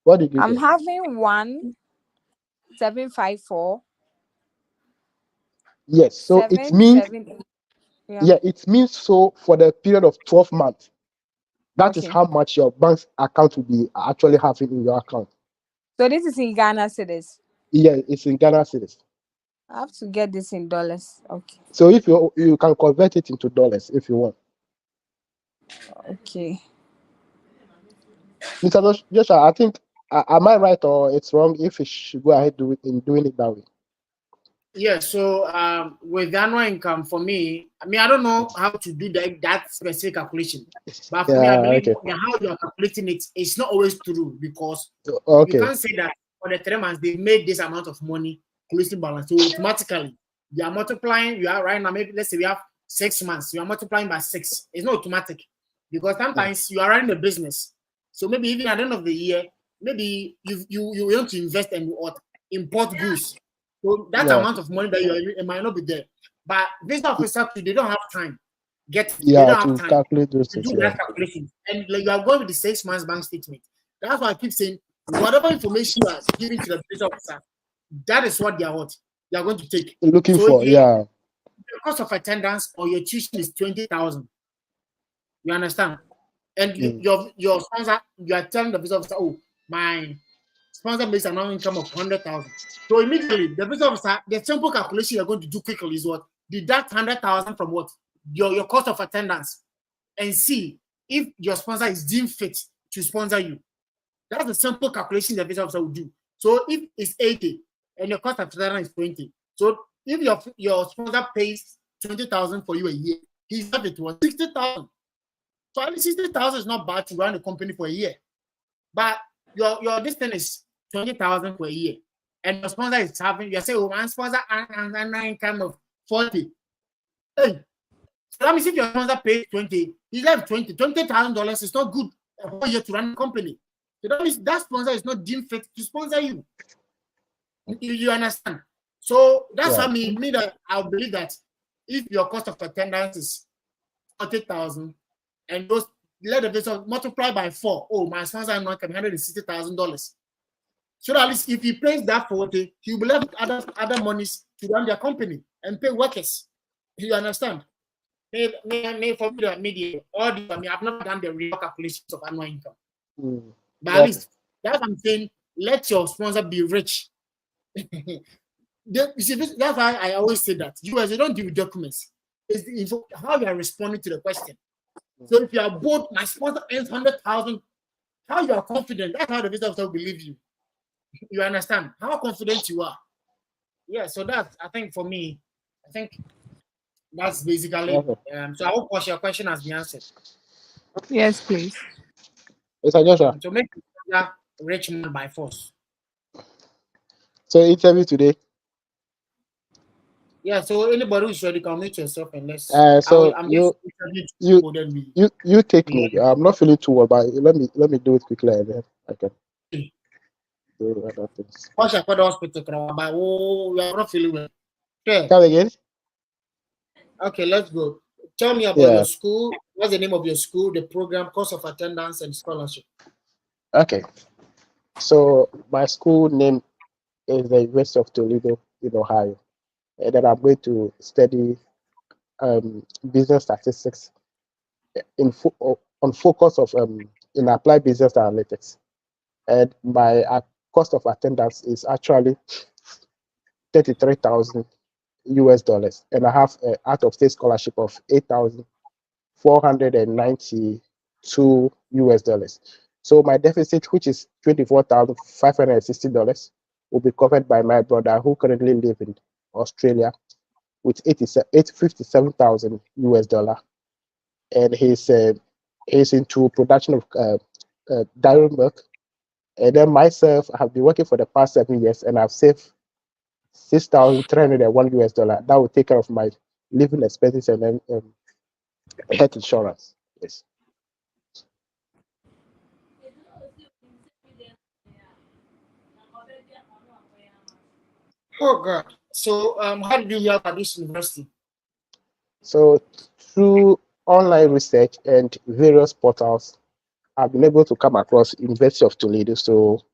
What did you I'm get? having 1,754. Yes, so it means it means so for the period of 12 months. That is how much your bank's account will be actually having in your account. So this is in Ghana cedis. Yeah, it's in Ghana cedis. I have to get this in dollars. Okay. So if you can convert it into dollars if you want. Okay. Mr. Joshua, I think am I right or it's wrong if we should go ahead doing it that way? Yeah, so with annual income, for me, I don't know how to do that specific calculation. But for me, I believe how you are calculating it is not always true, because you can't say that for the 3 months they made this amount of money, closing balance. So automatically, you are multiplying, you are right now, maybe let's say we have 6 months, you are multiplying by 6. It's not automatic, because sometimes you are running a business. So maybe even at the end of the year, maybe you want to invest and import goods. So that amount of money that it might not be there. But visa officers, they don't have time. They don't have time calculate those to do that calculation. And like, you are going with the 6 months bank statement. That's why I keep saying, whatever information you are giving to the visa officer, that is what they are going to take. Looking for, the cost of attendance or your tuition is 20,000. You understand? And your sponsor, you are telling the visa officer, oh, my sponsor makes an annual income of 100,000. So immediately, the visa officer, the simple calculation you're going to do quickly is what? Deduct 100,000 from what? Your cost of attendance, and see if your sponsor is deemed fit to sponsor you. That's the simple calculation the visa officer will do. So if it's 80 and your cost of attendance is 20, so if your sponsor pays 20,000 for you a year, he's left it was 60,000. So at least 60,000 is not bad to run a company for a year. But your this thing is 20,000 for a year, and your sponsor is having, you say, oh, one sponsor and an income of 40. Hey, so that means if your sponsor pays 20, he left $20,000 is not good a whole year to run a company. So that means that sponsor is not deemed fit to sponsor you. You understand? So that's how me that I believe that if your cost of attendance is 40,000 and those let the visa multiply by 4, oh, my sponsor is not $160,000. So that at least if he pays that 40, he will have other monies to run their company and pay workers. You understand? For me, the media, I've not done the real calculations of annual income. But at least that's what I'm saying. Let your sponsor be rich. You see, that's why I always say that you don't do documents. It's how you are responding to the question. So if you are both, my sponsor earns 100,000, how you are confident? That's how the visa officer will believe you. You understand how confident you are. Yeah. So that's, I think for me, I think that's basically. So I hope your question has been answered. Yes, please. Mr. Joshua. To make a rich man by force. So interview today. Yeah, so anybody who's ready, can mute yourself and let's. So you take me. I'm not feeling too well, but let me do it quickly and then I can do other things. What's your hospital? But we are not feeling well. Okay. Come again. Okay, let's go. Tell me about your school. What's the name of your school? The program, course of attendance, and scholarship. Okay. So my school name is the University of Toledo in Ohio. And then I'm going to study business statistics on focus of in applied business analytics. And my cost of attendance is actually $33,000 US, and I have an out-of-state scholarship of $8,492 US. So my deficit, which is $24,560, will be covered by my brother who currently lives in Australia with $57,000 US, and he's into production of dairy milk. And then myself, I have been working for the past 7 years, and I've saved $6,301 US. That will take care of my living expenses and then health insurance. Yes. Oh God! So how did you hear about this university? So through online research and various portals, I've been able to come across University of Toledo. So,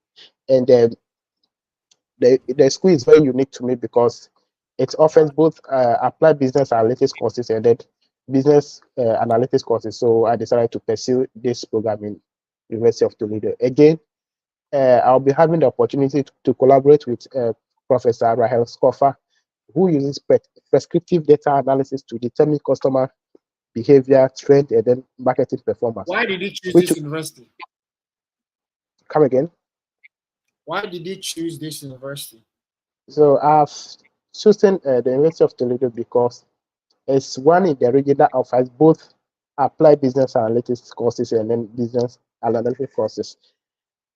and the school is very unique to me because it offers both applied business analytics courses and then business analytics courses. So I decided to pursue this program in University of Toledo. Again, I'll be having the opportunity to collaborate with Professor Rahel Scoffer, who uses prescriptive data analysis to determine customer behavior, trend, and then marketing performance. Why did you choose this university? Come again? Why did you choose this university? So I've chosen the University of Toledo because it's one in the region that offers both applied business analytics courses and then business analytics courses.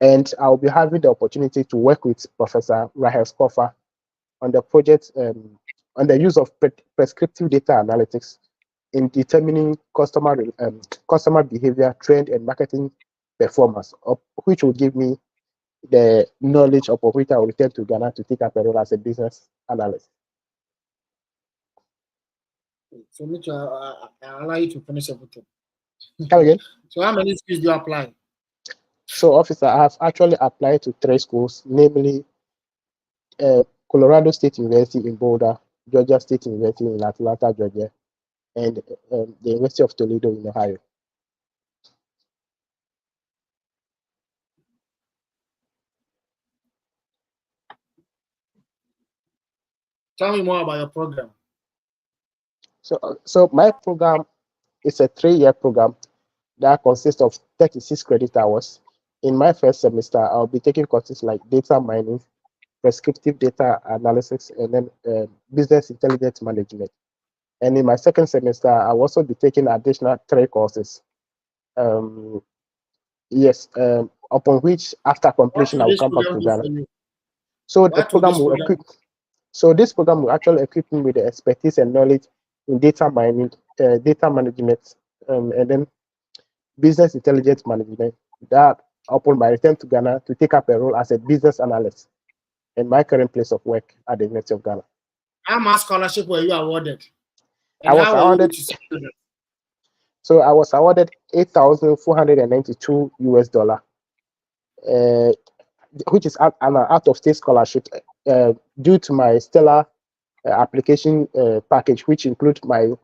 And I'll be having the opportunity to work with Professor Rahel Scoffer on the project on the use of prescriptive data analytics in determining customer behavior, trend, and marketing performance, which will give me the knowledge of which I will return to Ghana to take up a role as a business analyst. So, Mitch, I'll allow you to finish everything. Come again? So, how many schools do you apply? So, officer, I have actually applied to 3 schools, namely Colorado State University in Boulder, Georgia State University in Atlanta, Georgia, and the University of Toledo in Ohio. Tell me more about your program. So my program is a 3-year program that consists of 36 credit hours, in my first semester, I'll be taking courses like data mining, prescriptive data analysis, and then business intelligence management. And in my second semester, I'll also be taking additional 3 courses. Yes, upon which after What completion, will I will this come back program to do Ghana. for you? So the What will program this will program equip. So this program will actually equip me with the expertise and knowledge in data mining, data management, and then business intelligence management. That upon my return to Ghana to take up a role as a business analyst in my current place of work at the University of Ghana. How much scholarship were you awarded? I And was how were you able awarded. to secure them? So I was awarded $8,492 US, which is an out-of-state scholarship due to my stellar application package, which includes my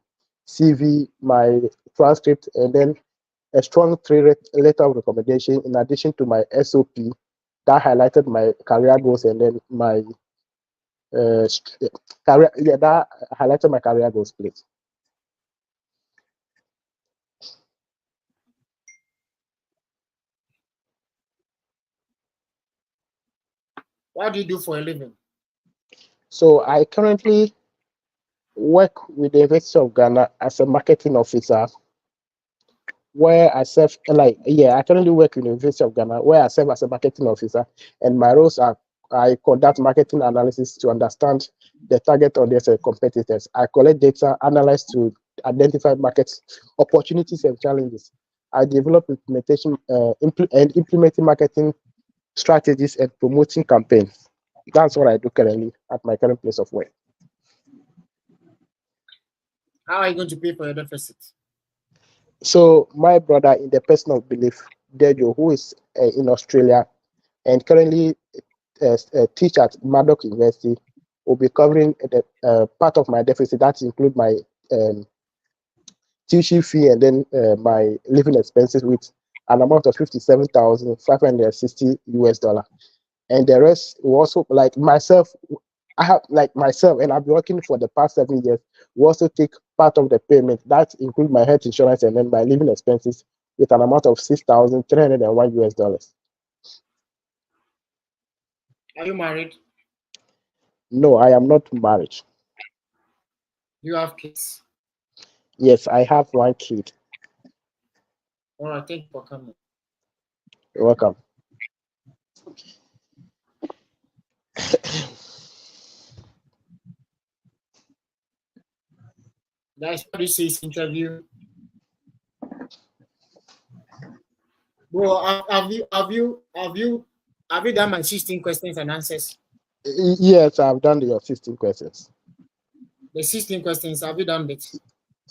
CV, my transcript, and then a strong 3 letter of recommendation in addition to my SOP that highlighted my career goals and then my career, yeah, that highlighted my career goals, please. What do you do for a living? So I currently work with the University of Ghana as a marketing officer, where I serve I currently work in the University of Ghana where I serve as a marketing officer, and my roles are I conduct marketing analysis to understand the target audience and competitors. I collect data, analyze to identify market opportunities and challenges. I develop implementing marketing strategies and promoting campaigns. That's what I do currently at my current place of work. How are you going to pay for your deficit? So my brother, in the personal belief, Dejo, who is in Australia and currently teach at Murdoch University, will be covering the part of my deficit. That includes my tuition fee and then my living expenses with an amount of $57,560 US. And the rest will also, like myself, I have like myself, and I've been working for the past 7 years. We also take part of the payment that includes my health insurance and then my living expenses with an amount of $6,301 US. Are you married? No, I am not married. Do you have kids? Yes, I have 1 kid. All right, thank you for coming. You're welcome. Guys, what do you say this interview? Bro, have you done my 16 questions and answers? Yes, I've done your 16 questions. The 16 questions, have you done it?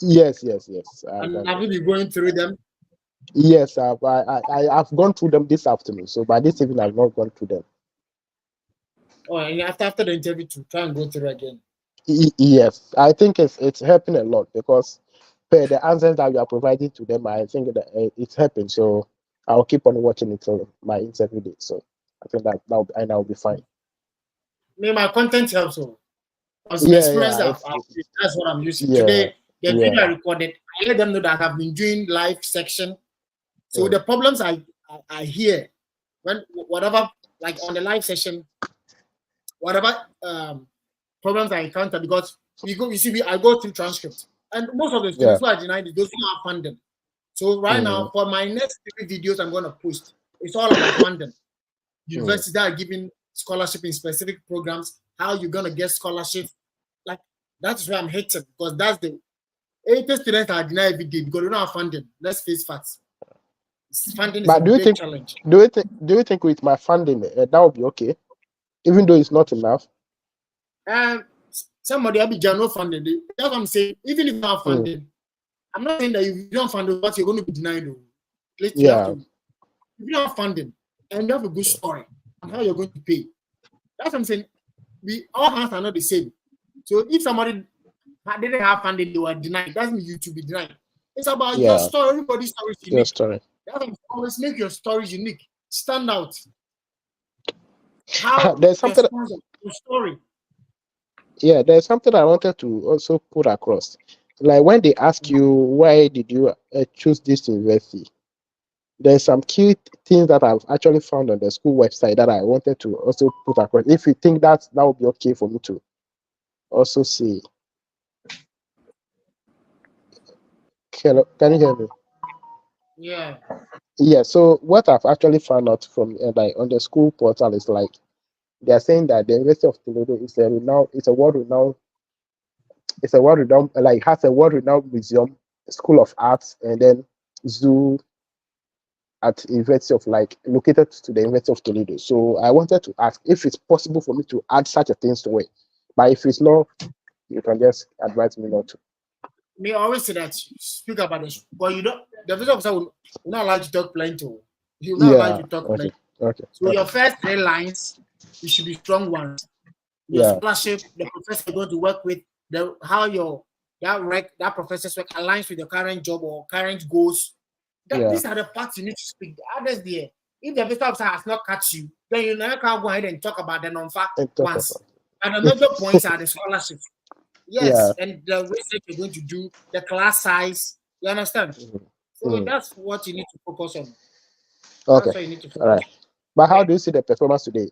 Yes. And have you been going through them? Yes, I've gone through them this afternoon. So by this evening, I've not gone through them. Oh, and after the interview, to try and go through again. Yes, I think it's helping a lot because per the answers that you are providing to them, I think that it's helping. So I'll keep on watching it for my interview day. So I think that'll be fine. My content helps. That's what I'm using. Today, the video I recorded, I let them know that I've been doing live section. So the problems I hear when whatever, like on the live session, whatever problems I encounter, because I go through transcripts, and most of the students who are denied it, those who are funded. So right now, for my next 3 videos I'm going to post, it's all about funding. Universities that are giving scholarship in specific programs, how you're going to get scholarship. Like, that's where I'm hating, because that's the 80 students are denied every day because we don't have funding. Let's face facts. Funding is a big challenge. Do you think with my funding that will be okay, even though it's not enough? Somebody will be general funding. That's what I'm saying. Even if you have funding, I'm not saying that if you don't fund what you're going to be denied. If you don't have funding and you have a good story on how you're going to pay, that's what I'm saying. All hands are not the same. So if somebody didn't have funding, they were denied. Doesn't mean you to be denied. It's about your story. Everybody's story is unique. Your story. That's what always make your story unique. Stand out. There's something. Your story. Yeah, there's something I wanted to also put across. Like when they ask you why did you choose this university, there's some key things that I've actually found on the school website that I wanted to also put across. If you think that would be okay for me to also see. Hello, can you hear me? Yeah. Yeah. So what I've actually found out from like on the school portal is like they are saying that the University of Toledo is a world renowned, like has a world renowned museum, school of arts, and then zoo at University of like located to the University of Toledo. So I wanted to ask if it's possible for me to add such a things to it. But if it's not, you can just advise me not to. Me always say that speak about this, but you don't. The visa officer will not allow you to talk plenty. He will not allow you to talk plenty. Okay. So your first 3 lines, you should be strong ones. Your scholarship, the professor you're going to work with, that professor's work aligns with your current job or current goals. These are the parts you need to speak. The others there. If the visa officer has not cut you, then you never can go ahead and talk about the non-fact ones. And the major points are the scholarship. Yes, and the research you're going to do, the class size. You understand? So that's what you need to focus on. Okay. That's what you need to focus All right. But how do you see the performance today?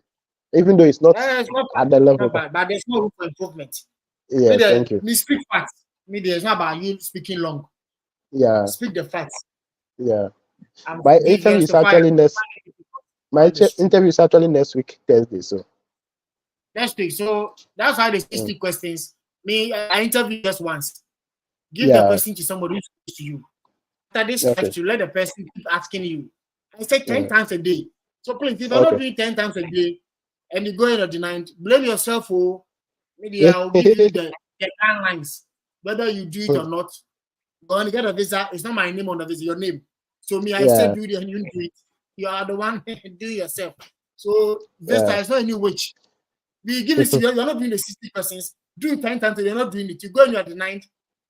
Even though it's not at the level, but there's no room for improvement. Yeah, thank you. Me speak facts. It's not about you speaking long. Yeah. Speak the facts. Yeah. My interview is actually next week, Thursday. So next week. So that's why the 60 questions. I interview just once. Give the question to somebody who's close to you. After this question, let the person keep asking you. I say 10 times a day. So please, if you're not doing 10 times a day and you go in or denied, blame yourself for maybe I'll give you the guidelines. Whether you do it or not, you're going to get a visa. It's not my name on the visa, your name. So I said do it and you do it. You are the one do yourself. So visa is not any wage. We give it to you, you're not doing the 60 persons. Do it 10 times, you're not doing it. You go and you're denied,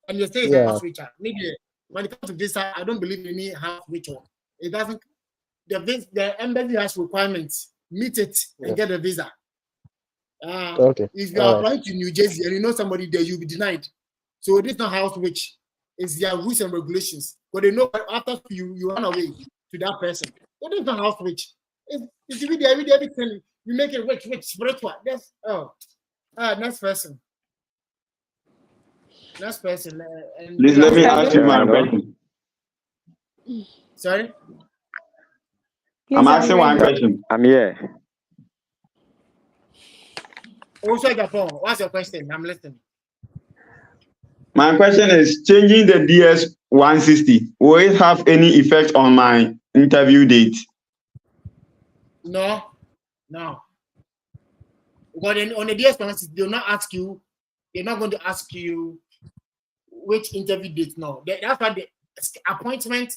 and you say it's a house switcher. Maybe when it comes to visa, I don't believe in any house switcher. It doesn't. The embassy has requirements. Meet it and get a visa. If you are applying to New Jersey and you know somebody there, you'll be denied. So this is not house switch. It's their rules and regulations. But they know after you run away to that person. So this is not house switch. It's with everything. You make it rich, spiritual. That's next person. Next person. Please let me ask you my question. Sorry? I'm asking one question. I'm here. Also, what's your question? I'm listening. My question is, changing the DS 160, will it have any effect on my interview date? No. Because on the DS 160, they'll not ask you, they're not going to ask you which interview date. No. That's why the appointment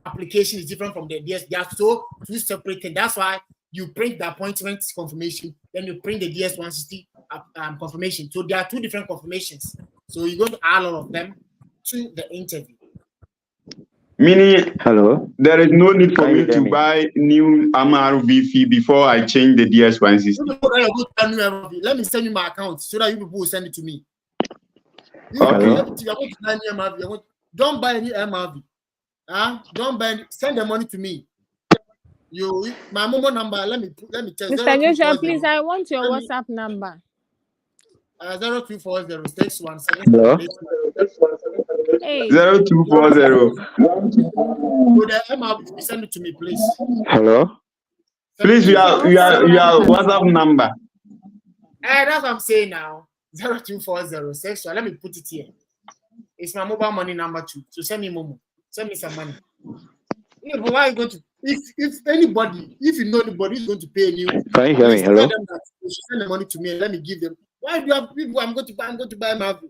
application is different from the DS. They are so two separate things. That's why you print the appointment confirmation, then you print the DS 160 confirmation. So there are 2 different confirmations. So you're going to add all of them to the interview. Meaning, hello, there is no need for me to buy new MRV fee before I change the DS 160. Let me send you my account so that you people will send it to me. Don't buy any MRV. Don't buy any, send the money to me. My mobile number, let me tell you. Mr. Joshua, please, I want your WhatsApp number. 02406117. Hello? 0240. So the MRV, send it to me, please. Hello? Please, you are WhatsApp number. That's what I'm saying now. 024061. Let me put it here. It's my mobile money number too. So send me Momo. Send me some money. Yeah, but why are you going to? If anybody, if you know anybody who's going to pay you, can you hear me? Hello? Them that you should send the money to me and let me give them. Why do you have people? I'm going to buy Marvel.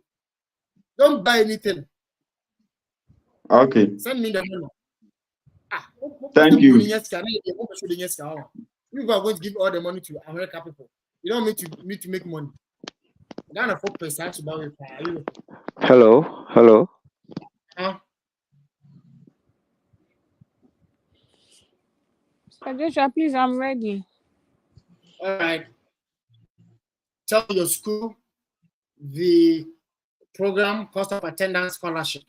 Don't buy anything. Okay. Send me the money. Thank you. You are going to give all the money to American people. You don't need to make money. Hello? Hello? Joshua, please, I'm ready. All right. Tell your school the program cost of attendance scholarship.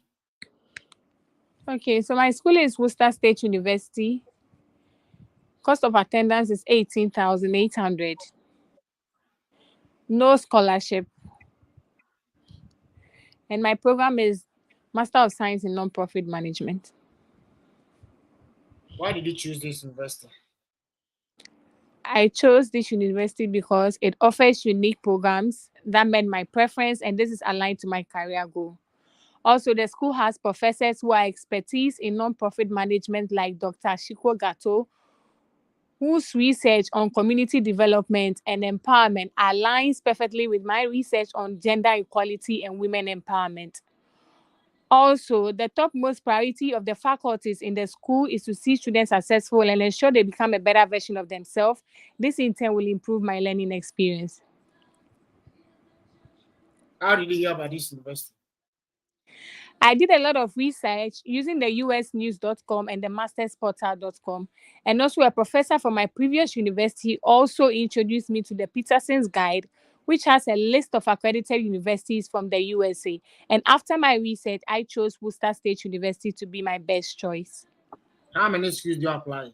Okay, so my school is Worcester State University. Cost of attendance is 18,800. No scholarship. And my program is Master of Science in Non-Profit Management. Why did you choose this university? I chose this university because it offers unique programs that met my preference, and this is aligned to my career goal. Also, the school has professors who are expertise in non-profit management, like Dr. Shiko Gato, whose research on community development and empowerment aligns perfectly with my research on gender equality and women empowerment. Also, the topmost priority of the faculties in the school is to see students successful and ensure they become a better version of themselves. This in turn will improve my learning experience. How did you hear about this university? I did a lot of research using the usnews.com and the mastersportal.com. And also, a professor from my previous university also introduced me to the Peterson's Guide, which has a list of accredited universities from the USA. And after my research, I chose Worcester State University to be my best choice. How many schools do you apply?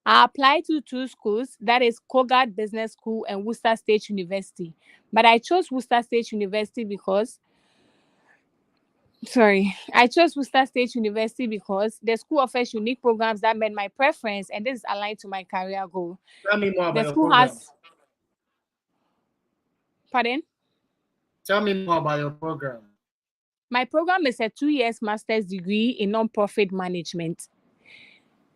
I applied to 2 schools, that is Kogart Business School and Worcester State University. But I chose Worcester State University because I chose Worcester State University because the school offers unique programs that met my preference, and this is aligned to my career goal. Tell me more about The your school program. has, pardon? Tell me more about your program. My program is a 2-year master's degree in non-profit management.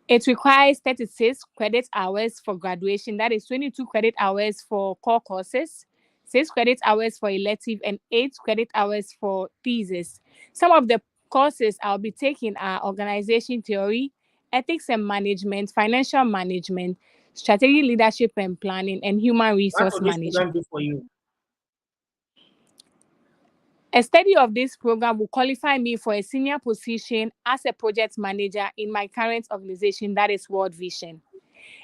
It requires 36 credit hours for graduation. That is 22 credit hours for core courses, 6 credit hours for elective, and 8 credit hours for thesis. Some of the courses I'll be taking are organization theory, ethics and management, financial management, strategic leadership and planning, and human What resource will this program management. do for you? A study of this program will qualify me for a senior position as a project manager in my current organization, that is World Vision.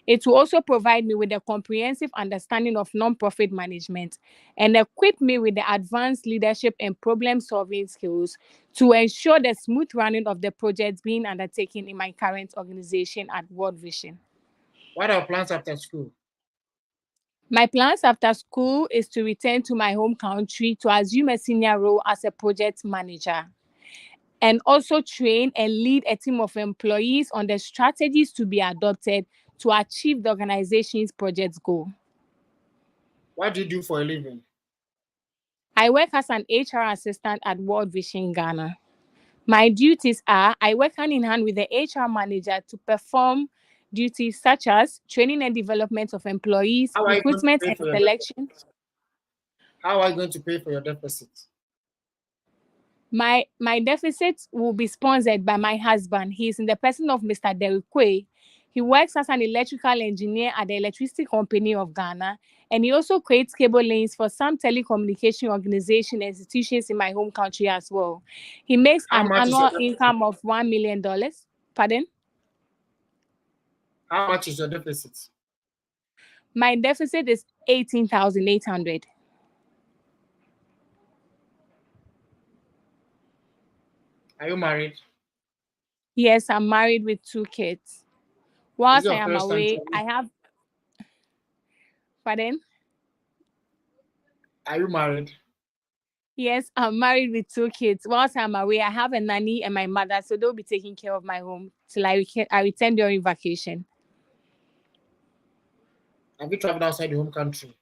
It will also provide me with a comprehensive understanding of non-profit management and equip me with the advanced leadership and problem-solving skills to ensure the smooth running of the projects being undertaken in my current organization at World Vision. What are your plans after school? My plans after school is to return to my home country to assume a senior role as a project manager, and also train and lead a team of employees on the strategies to be adopted to achieve the organization's project goal. What do you do for a living? I work as an HR assistant at World Vision Ghana. My duties are I work hand in hand with the HR manager to perform duties such as training and development of employees, How are you going to recruitment pay and for your selection. How are you going to pay for your deficit? My deficit will be sponsored by my husband. He is in the person of Mr. Derek Quay. He works as an electrical engineer at the Electricity Company of Ghana, and he also creates cable lanes for some telecommunication organization institutions in my home country as well. He makes How an much is annual your income of $1 million. Pardon? How much is your deficit? My deficit is 18,800. Are you married? Yes, I'm married with 2 kids. Is Whilst it I your am first time away, I traveling? have, pardon? Are you married? Yes, I'm married with 2 kids. Whilst I'm away, I have a nanny and my mother, so they'll be taking care of my home till I return during vacation. Have you traveled outside your home country?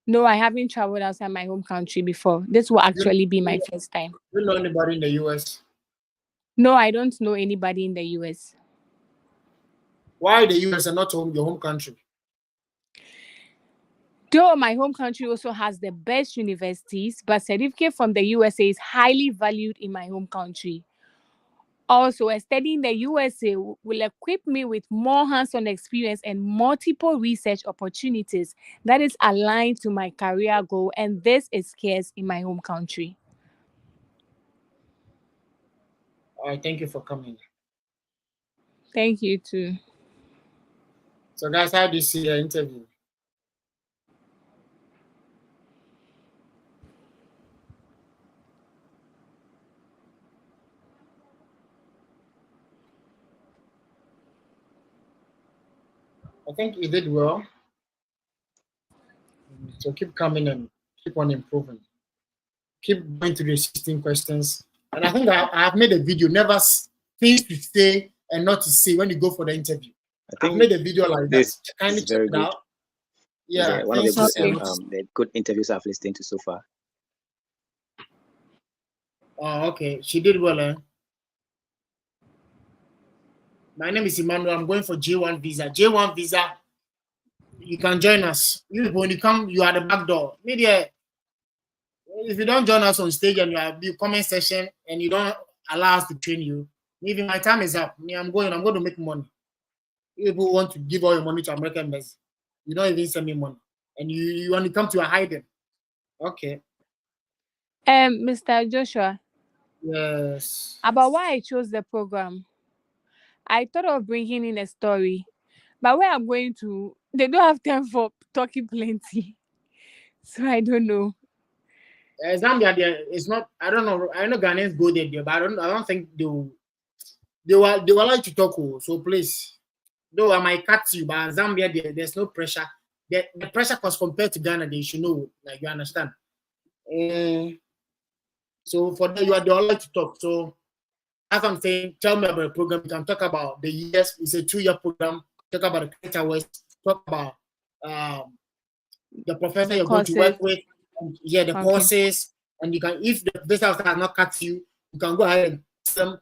No, I haven't traveled outside my home country before. This will Do actually be my you, first time. do you know anybody in the US? No, I don't know anybody in the US. Why the US and not your home country? Though my home country also has the best universities, but certificate from the USA is highly valued in my home country. Also, a study in the USA will equip me with more hands-on experience and multiple research opportunities that is aligned to my career goal, and this is scarce in my home country. All right, thank you for coming. Thank you too. So, guys, how do you see the interview? I think you did well. So keep coming and keep on improving. Keep going through the 16 questions. And I think I've made a video, never things to say and not to say when you go for the interview. I've made a video like this that. Kindly is very check it good. out. Yeah, One of the things to good, say, not to say. the good interviews I've listened to so far. Oh, okay. She did well, eh? My name is Emmanuel. I'm going for J1 visa. J1 visa, you can join us. When you come, you are the back door. Media, if you don't join us on stage and you have the comment session and you don't allow us to train you, maybe my time is up. I'm going to make money. People want to give all your money to American embassy. You don't even send me money. And you want to come to a hiding. Okay. Mr. Joshua. Yes. About why I chose the program. I thought of bringing in a story, but where I'm going to, they don't have time for talking plenty. So I don't know. Zambia, it's not. I don't know. I know Ghanaians go there, but I don't think they will like to talk. So please, though I might cut you, but Zambia, there's no pressure. The pressure was compared to Ghana, they should know. Like you understand. So for that, they all like to talk. So as I'm saying, tell me about the program. We can talk about the years. It's a 2-year program. Talk about the Credit Awards. Talk about the professor you're going to work with. Yeah, the courses. And you can, if the visa has not cut you, you can go ahead and tell them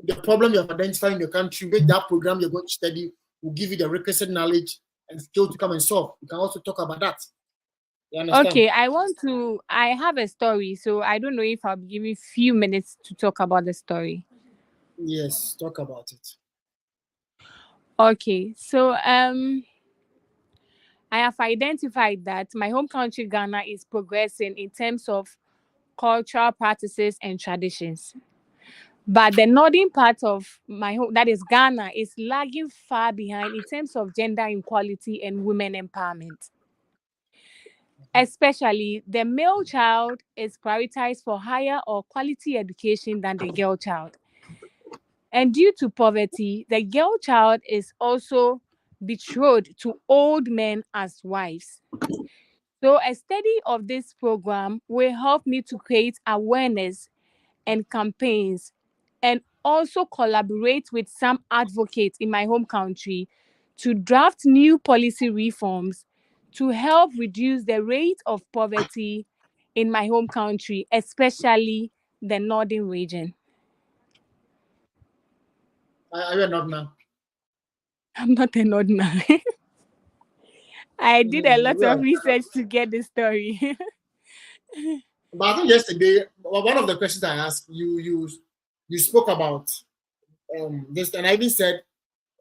the problem you have identified in the country. With that program you're going to study will give you the requisite knowledge and skill to come and solve. You can also talk about that. You understand? Okay, I have a story, so I don't know if I'll be giving few minutes to talk about the story. Yes, talk about it. Okay, so I have identified that my home country Ghana is progressing in terms of cultural practices and traditions. But the northern part of my home, that is Ghana, is lagging far behind in terms of gender equality and women empowerment. Especially, the male child is prioritized for higher or quality education than the girl child. And due to poverty, the girl child is also betrothed to old men as wives. So a study of this program will help me to create awareness and campaigns and also collaborate with some advocates in my home country to draft new policy reforms to help reduce the rate of poverty in my home country, especially the northern region. Are you a northerner? I'm not a northerner. I did a lot of research to get the story. But I think yesterday, one of the questions I asked you spoke about this, and I even said,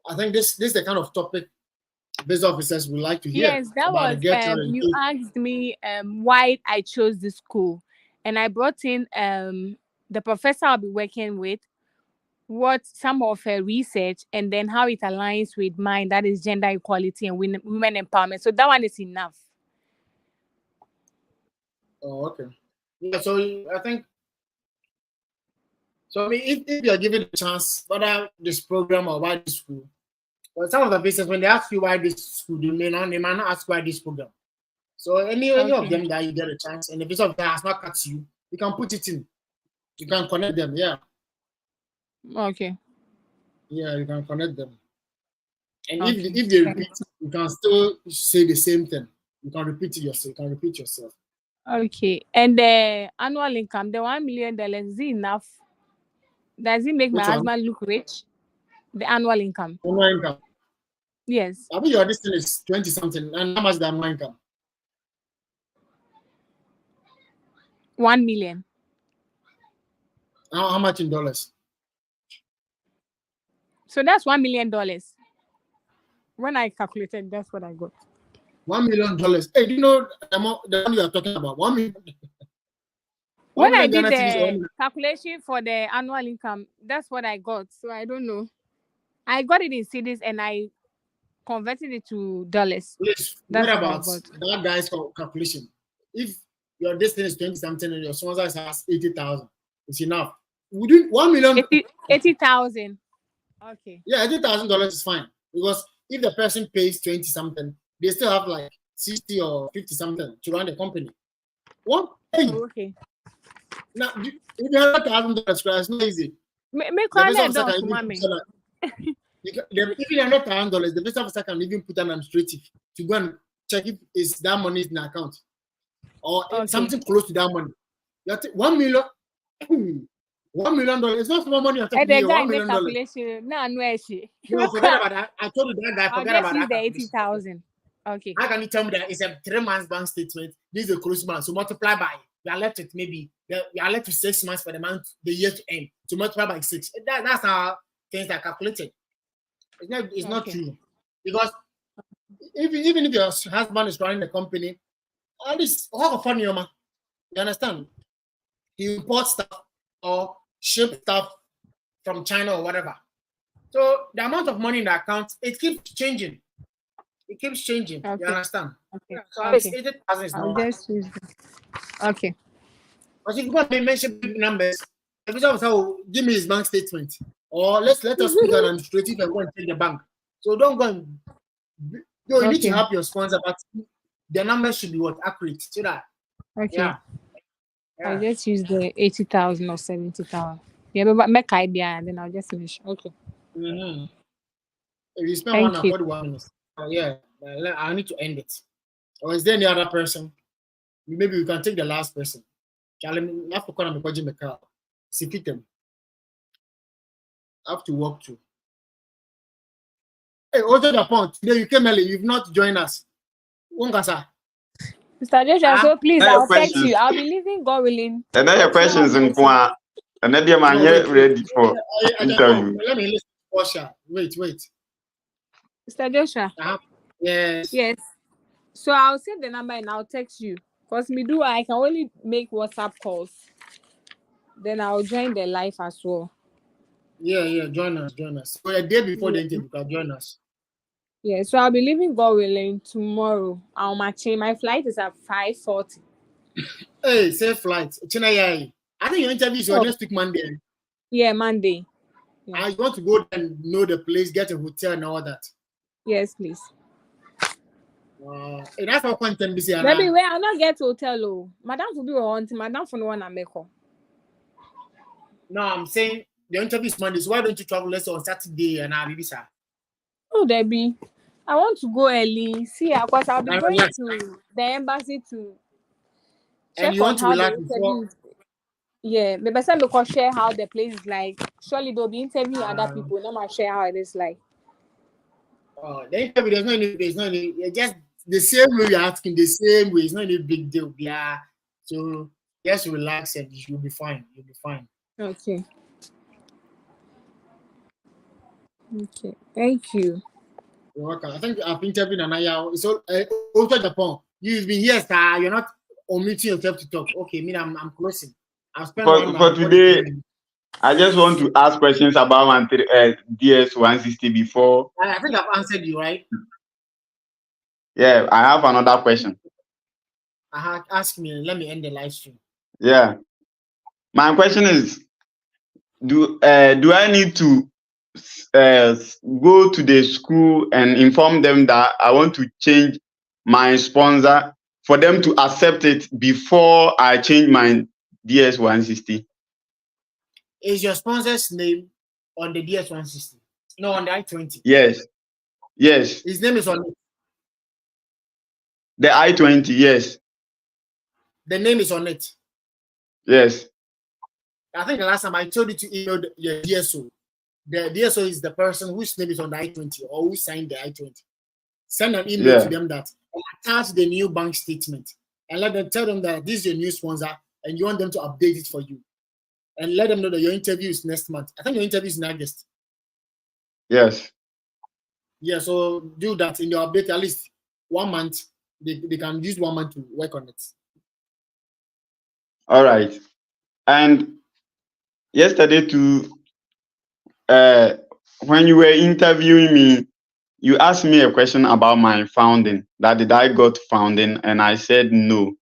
I think this is the kind of topic these officers would like to hear. Yes, that was you asked me why I chose the school, and I brought in the professor I'll be working with, what some of her research, and then how it aligns with mine, that is gender equality and women empowerment. So that one is enough. Oh, okay. Yeah, so I think, so I mean, if you're given a chance, whether this program or why this school, well, some of the business, when they ask you why this school, they might not ask why this program. So any of them that you get a chance, and if it's of that has not cut you, you can put it in. You can connect them, yeah. Okay. Yeah, you can connect them. And if they repeat, you can still say the same thing. You can repeat it yourself. You can repeat yourself. Okay. And the annual income, the $1 million, is it enough? Does it make my husband look rich? The annual income. Annual income. Yes. I mean, your distance is 20 something. And how much is the annual income? 1 million. How much in dollars? So that's $1 million. When I calculated, that's what I got. $1 million. Hey, do you know the one you are talking about? 1 million. When I did the calculation for the annual income, that's what I got. So I don't know. I got it in cedis and I converted it to dollars. Yes. What about that guy's calculation? If your distance is 20 something and your sponsor has 80,000, it's enough. Would you 1 million? 80,000. Okay. Yeah, $80,000 is fine because if the person pays 20 something, they still have like 60 or 50 something to run the company. What? Hey, Okay. now if you have $1,000, it's not easy. Me The cry visa that officer dog, can even put mommy. if you have not $1,000, the visa officer can even put an administrative to go and check if is that money is in the account or something close to that money. That $1 million. $1 million. It's not small money. You're Hey, talking the here. guy $1 in the million. calculation. No, no, she. No, forget about that. I told you that guy. I'll Forget just about use that. the calculation. 80,000. Okay. How can you tell me that it's a 3 months bank statement? This is a close month. So multiply by. You are left with maybe you are left with 6 months for the year to end. So multiply by 6. That's how things are calculated. It's not true. Because even if your husband is running the company, all this all fun, you understand? He imports stuff or ship stuff from China or whatever. So the amount of money in the account, it keeps changing. It keeps changing. Okay. You understand? Okay. So at least 80,000 is I'll not just use them. Okay. Because if you want to mention big numbers, the visa officer will give me his bank statement. Or let us put an administrative and go and take the bank. So don't go and you need to help your sponsor, but the numbers should be accurate so that okay. I'll just use the 80,000 or 70,000. Yeah, but make idea and then I'll just finish. Okay. Mm-hmm. If you spend 1 hour 41 minutes, I need to end it. Or is there any other person? Maybe we can take the last person. I have to walk to. Hey, also the point. Today you came early. You've not joined us. Mr. Joshua, so please, I'll text you. I'll be leaving God willing. And then your questions in Kwa. And then your man ready for interview. Let me listen to Portia. Wait. Mr. Joshua. Yes. Yes. So I'll save the number and I'll text you. Because I can only make WhatsApp calls. Then I'll join the live as well. Yeah, join us. So a day before the interview, you can join us. Yeah, so I'll be leaving God willing tomorrow. My flight is at 5:40. Hey, safe flight. I think your interview is next week Monday. Yeah, Monday. Yeah. You want to go and know the place, get a hotel and all that. Yes, please. That's how content be saying. Maybe where I'll not get hotel. Oh, Madam will be on. Madam for no one I make her. No, I'm saying the interview is Monday. So why don't you travel less on Saturday and I'll be sir? Oh, Debbie, I want to go early. See, of course, I'll be going to the embassy to check and you want to relax before. Yeah, maybe some because share how the place is like. Surely they'll be interviewing other people. Not much share how it is like. The interview there's no any. Just the same way you're asking, the same way. It's not any big deal. Yeah. So just relax and you'll be fine. Okay. Thank you. You're welcome. I think I've interviewed Anaya. It's also Japan. You've been here, sir. You're not omitting yourself to talk. Okay, I'm closing. I've spent for today. I just want to ask questions about my DS160 before. I think I've answered you, right? Yeah, I have another question. Ask me. Let me end the live stream. Yeah, my question is: Do I need to go to the school and inform them that I want to change my sponsor for them to accept it before I change my DS160? Is your sponsor's name on the DS160? No, on the I-20. Yes. His name is on it. The I-20, yes. The name is on it. Yes. I think the last time I told you to email your DSO. The DSO is the person whose name is on the I-20 or who signed the I-20. Send an email to them that attach the new bank statement and tell them that this is your new sponsor and you want them to update it for you. And let them know that your interview is next month. I think your interview is in August. Yes. Yeah, so do that in your update at least 1 month. They can use 1 month to work on it. All right. And yesterday too, when you were interviewing me, you asked me a question about my founding. That did I got founding? And I said no.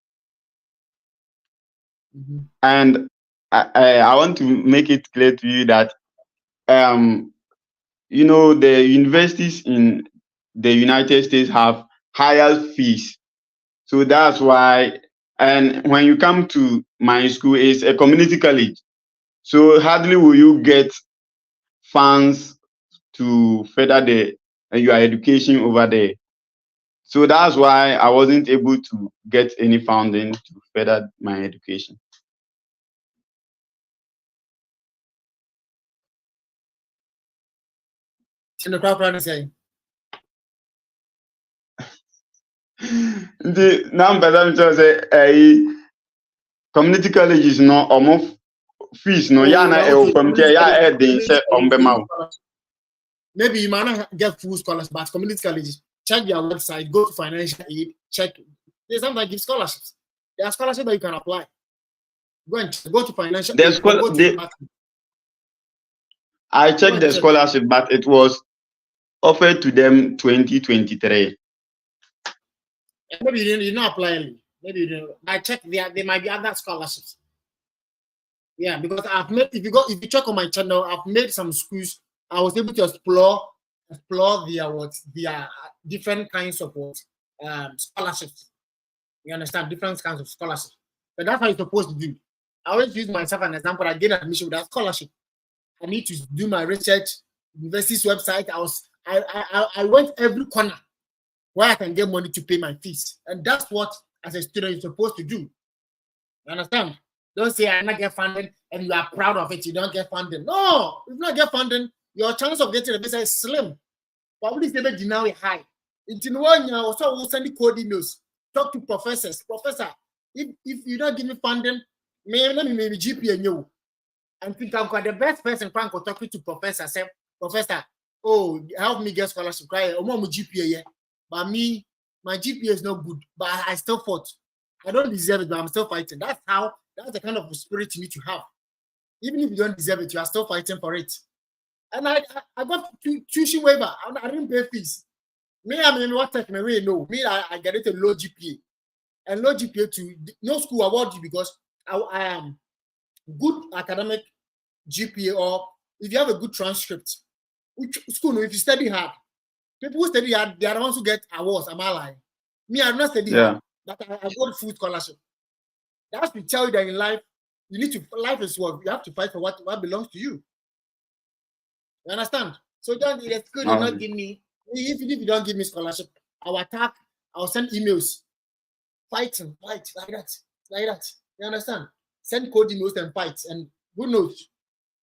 Mm-hmm. And I want to make it clear to you that the universities in the United States have higher fees. So that's why, and when you come to my school, it's a community college. So hardly will you get funds to further your education over there. So that's why I wasn't able to get any funding to further my education. The number that community colleges no almost fees no maybe you might not get full scholarships, but community colleges, check their website, go to financial aid, check. They sometimes give scholarships. There are scholarships that you can apply. Go to financial aid. I checked the scholarship, but it was offered to them 2023. Maybe you didn't apply. Maybe you didn't. I checked there might be other scholarships. Yeah, because I've made, if you check on my channel, I've made some schools. I was able to explore their different kinds of scholarships. You understand? Different kinds of scholarships. But that's how you're supposed to do. I always use myself as an example. I get admission without scholarship. I need to do my research, university's website. I went every corner where I can get money to pay my fees. And that's what, as a student, you're supposed to do. You understand? Don't say I not get funding and you are proud of it. You don't get funding. No, if you not get funding, your chance of getting a visa is slim. Probably never deny high. In 1 year, also we'll send the code emails. Talk to professors. Professor, if you don't give me funding, maybe GPA and you. And think I'm the best person can talk to professor. Say, Professor, oh, help me get scholarship. I'm GPA, but me, my GPA is not good. But I still fought. I don't deserve it, but I'm still fighting. That's the kind of spirit you need to have. Even if you don't deserve it, you are still fighting for it. And I got tuition waiver. I didn't pay fees. Me, I mean, what take me away? No, me, I get it a low GPA. And low GPA too. No school award you because I am good academic GPA, or if you have a good transcript, which school, if you study hard, people who study hard, they are the ones who get awards. Am I lying? Me, I've not studied hard, but I got full scholarship. That's to tell you that in life, life is what you have to fight for what belongs to you. You understand? So don't the school did not give me, if you don't give me scholarship, I'll attack, I'll send emails. Fight like that. You understand? Send code emails and fight, and who knows?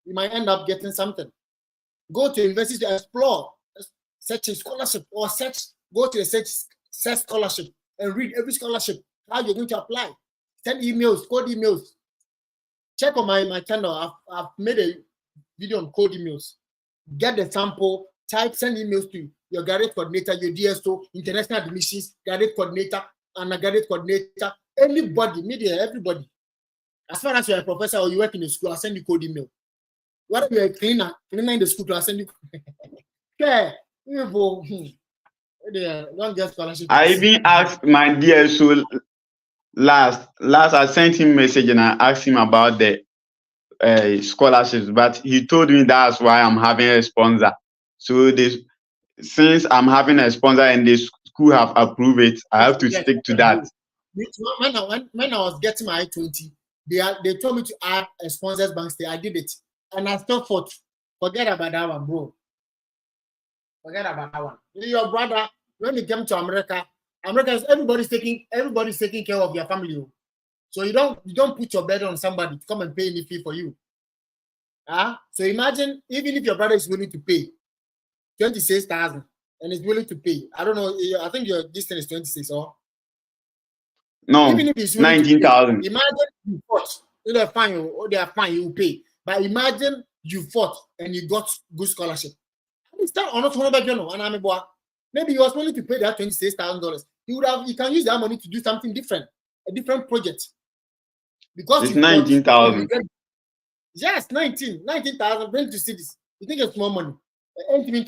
You might end up getting something. Go to university to explore, search a scholarship, or go to a search scholarship and read every scholarship, how you're going to apply. Send emails, code emails. Check on my channel. I've made a video on code emails. Get the sample, send emails to your graduate coordinator, your DSO, international admissions, graduate coordinator, and a graduate coordinator, anybody, media, everybody. As far as you're a professor or you work in a school, I'll send you code email. What if you're a cleaner in the school, I'll send you. Okay. Don't get scholarship. I even asked my DSO last I sent him a message and I asked him about the scholarships, but he told me that's why I'm having a sponsor. So since I'm having a sponsor and the school have approved it, I have to stick to that. When I was getting my I-20, they told me to add a sponsor's bank stay. I did it, and I still fought. Forget about that one, bro. Forget about that one. Your brother, when he came to America is everybody's taking care of your family. So you don't put your burden on somebody to come and pay any fee for you. So imagine, even if your brother is willing to pay 26,000 and is willing to pay, I don't know, I think your distance is 26 or no, even if it's 19,000. Imagine you fought. They are fine, you pay. But imagine you fought and you got good scholarship. Maybe he was willing to pay that $26,000. He can use that money to do something different, a different project. Because it's 19,000. Yes, 19,000. Bring to cities. You think it's more money? Empty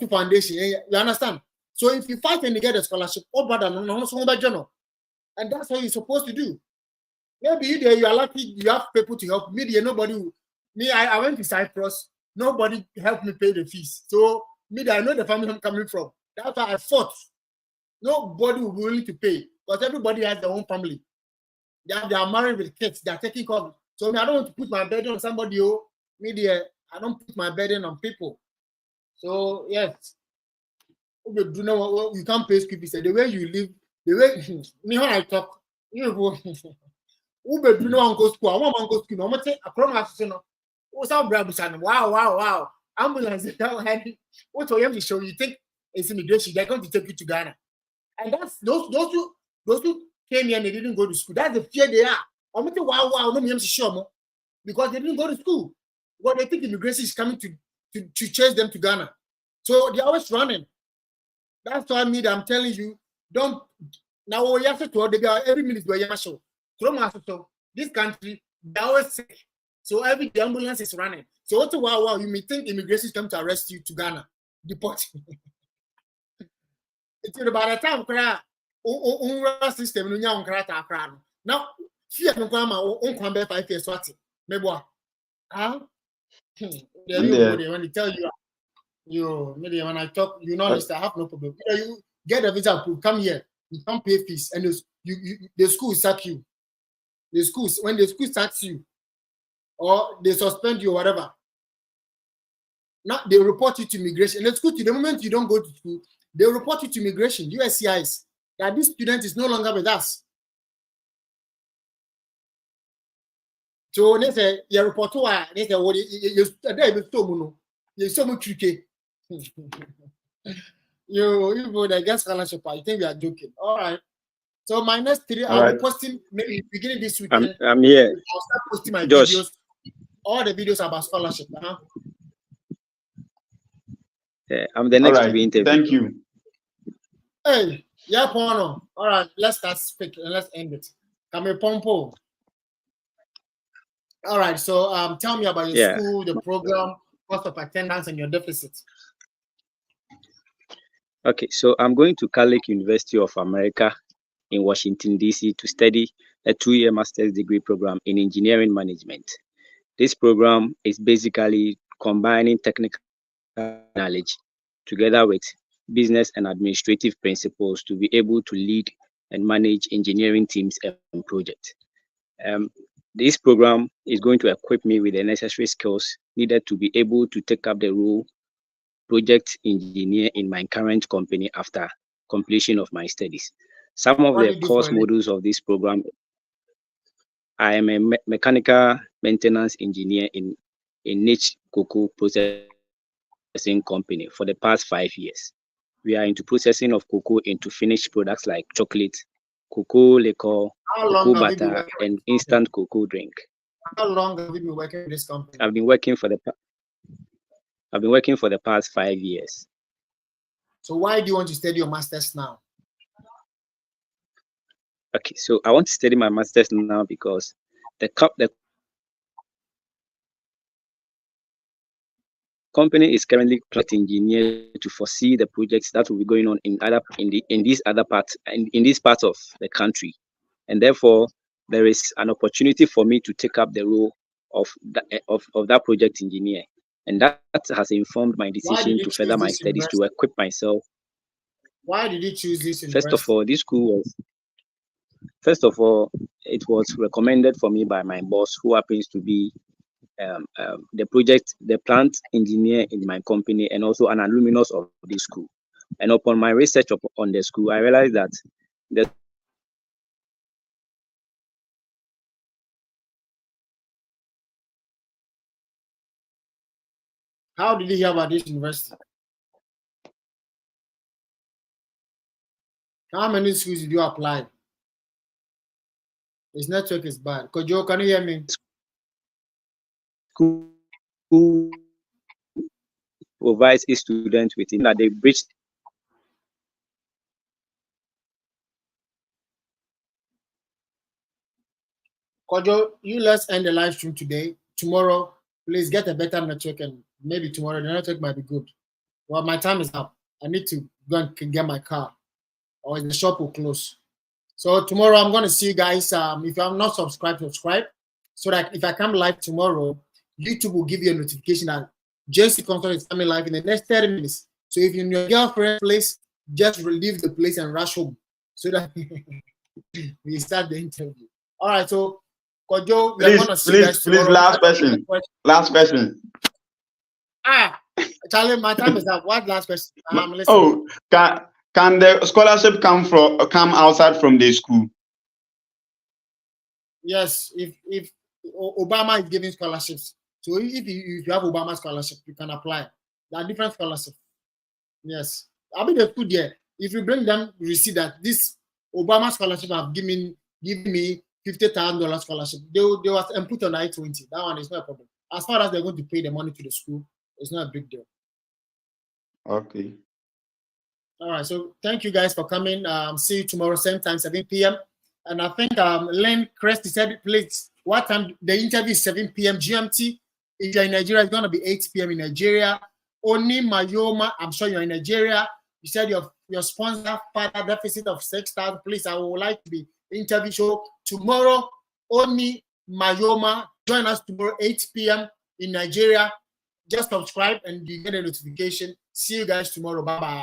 foundation. You understand? So if you fight and you get a scholarship, and that's what you're supposed to do. Maybe you are lucky you have people to help. I went to Cyprus. Nobody helped me pay the fees. So Me, I know the family I'm coming from. That's why I fought. Nobody will be willing to pay because everybody has their own family. They are married with kids. They are taking care of. So I don't want to put my burden on somebody. I don't put my burden on people. So yes, you know you can't pay school fees. The way you live, the way me when I talk, you know, Ube do no go school. I want to go school. No, I'm saying across my no. What's up, brother? Wow. Ambulance. What for you to show? You think it's immigration? They're going to take you to Ghana, and that's those who came here and they didn't go to school. That's the fear they are. I'm saying wow. No, me sure because they didn't go to school. What they think immigration is coming to chase them to Ghana, so they're always running. That's why I'm telling you, don't now. You have to every minute where you show. This country, they're always sick. So every the ambulance is running. So what wow, you may think immigration is coming to arrest you to Ghana, deport you. It's about the time system now fear no grandma on 5 years what maybe huh when they tell you maybe when I talk you know I have no problem. You get a visa approved, come here, you can't pay fees, and the school sack you. The schools, when the school sacks you or they suspend you or whatever, now they report you to immigration. And the school, to the moment you don't go to school, they report you to immigration, USCIS, that this student is no longer with us. So they say, you report to they say, well, you're so much tricky. You I guess scholarship, I think we are joking. All right. So my next 3, I'll be posting maybe beginning this week. I'm here. I'll start posting my Josh. videos, all the videos about scholarship. I'm the next to be interviewed. Thank you. Hey, yeah, Pono. All right, let's start speaking and let's end it. Kame Pompo. All right, so tell me about your school, the program, cost of attendance, and your deficit. Okay, so I'm going to Carleton University of America in Washington, D.C. to study a 2-year master's degree program in engineering management. This program is basically combining technical knowledge together with business and administrative principles to be able to lead and manage engineering teams and projects. This program is going to equip me with the necessary skills needed to be able to take up the role project engineer in my current company after completion of my studies. Some of the course modules of this program, I am a mechanical maintenance engineer in a niche cocoa processing company for the past 5 years. We are into processing of cocoa into finished products like chocolate, cocoa liquor, cocoa butter, and instant cocoa drink. How long have you been working in this company? I've been working for the past 5 years. So why do you want to study your master's now? Okay, so I want to study my master's now because the company is currently engineer to foresee the projects that will be going on in these parts of the country, and therefore there is an opportunity for me to take up the role of that project engineer, and that has informed my decision to further my studies to equip myself. Why did you choose this university? First of all, it was recommended for me by my boss, who happens to be the plant engineer in my company and also an alumnus of the school. And upon my research on the school, I realized that How did you hear about this university? How many schools did you apply? His network is bad. Kojo, can you hear me? School provides a student with that they bridge. Kojo, let's end the live stream today. Tomorrow, please get a better network, and maybe tomorrow the network might be good. Well, my time is up. I need to go and get my car, or the shop will close. So tomorrow I'm going to see you guys. If you have not subscribed, subscribe, so that if I come live tomorrow, YouTube will give you a notification that JC Consult is coming live in the next 30 minutes. So if you're in your girlfriend's place, just leave the place and rush home so that we start the interview. All right, so Kojo, we're gonna see you guys tomorrow. Last question. Last question. Charlie, my time is up. What last question? I'm listening. Oh, can the scholarship come outside from the school? Yes, if Obama is giving scholarships, so if you have Obama scholarship, you can apply. There are different scholarships. Yes, I'll be the school there. If you bring them, you see that this Obama scholarship have given me $50,000 scholarship. They was input on I-20. That one is not a problem. As far as they're going to pay the money to the school, it's not a big deal. Okay. All right. So thank you guys for coming. See you tomorrow, same time, 7 p.m. And I think Len Crest said, please, what time the interview is 7 p.m. GMT. If you're in Nigeria, it's going to be 8 p.m. in Nigeria. Oni Mayoma, I'm sure you're in Nigeria. You said your sponsor father deficit of 6,000. Please, I would like to be interview show tomorrow. Oni Mayoma, join us tomorrow 8 p.m. in Nigeria. Just subscribe and you get a notification. See you guys tomorrow. Bye bye.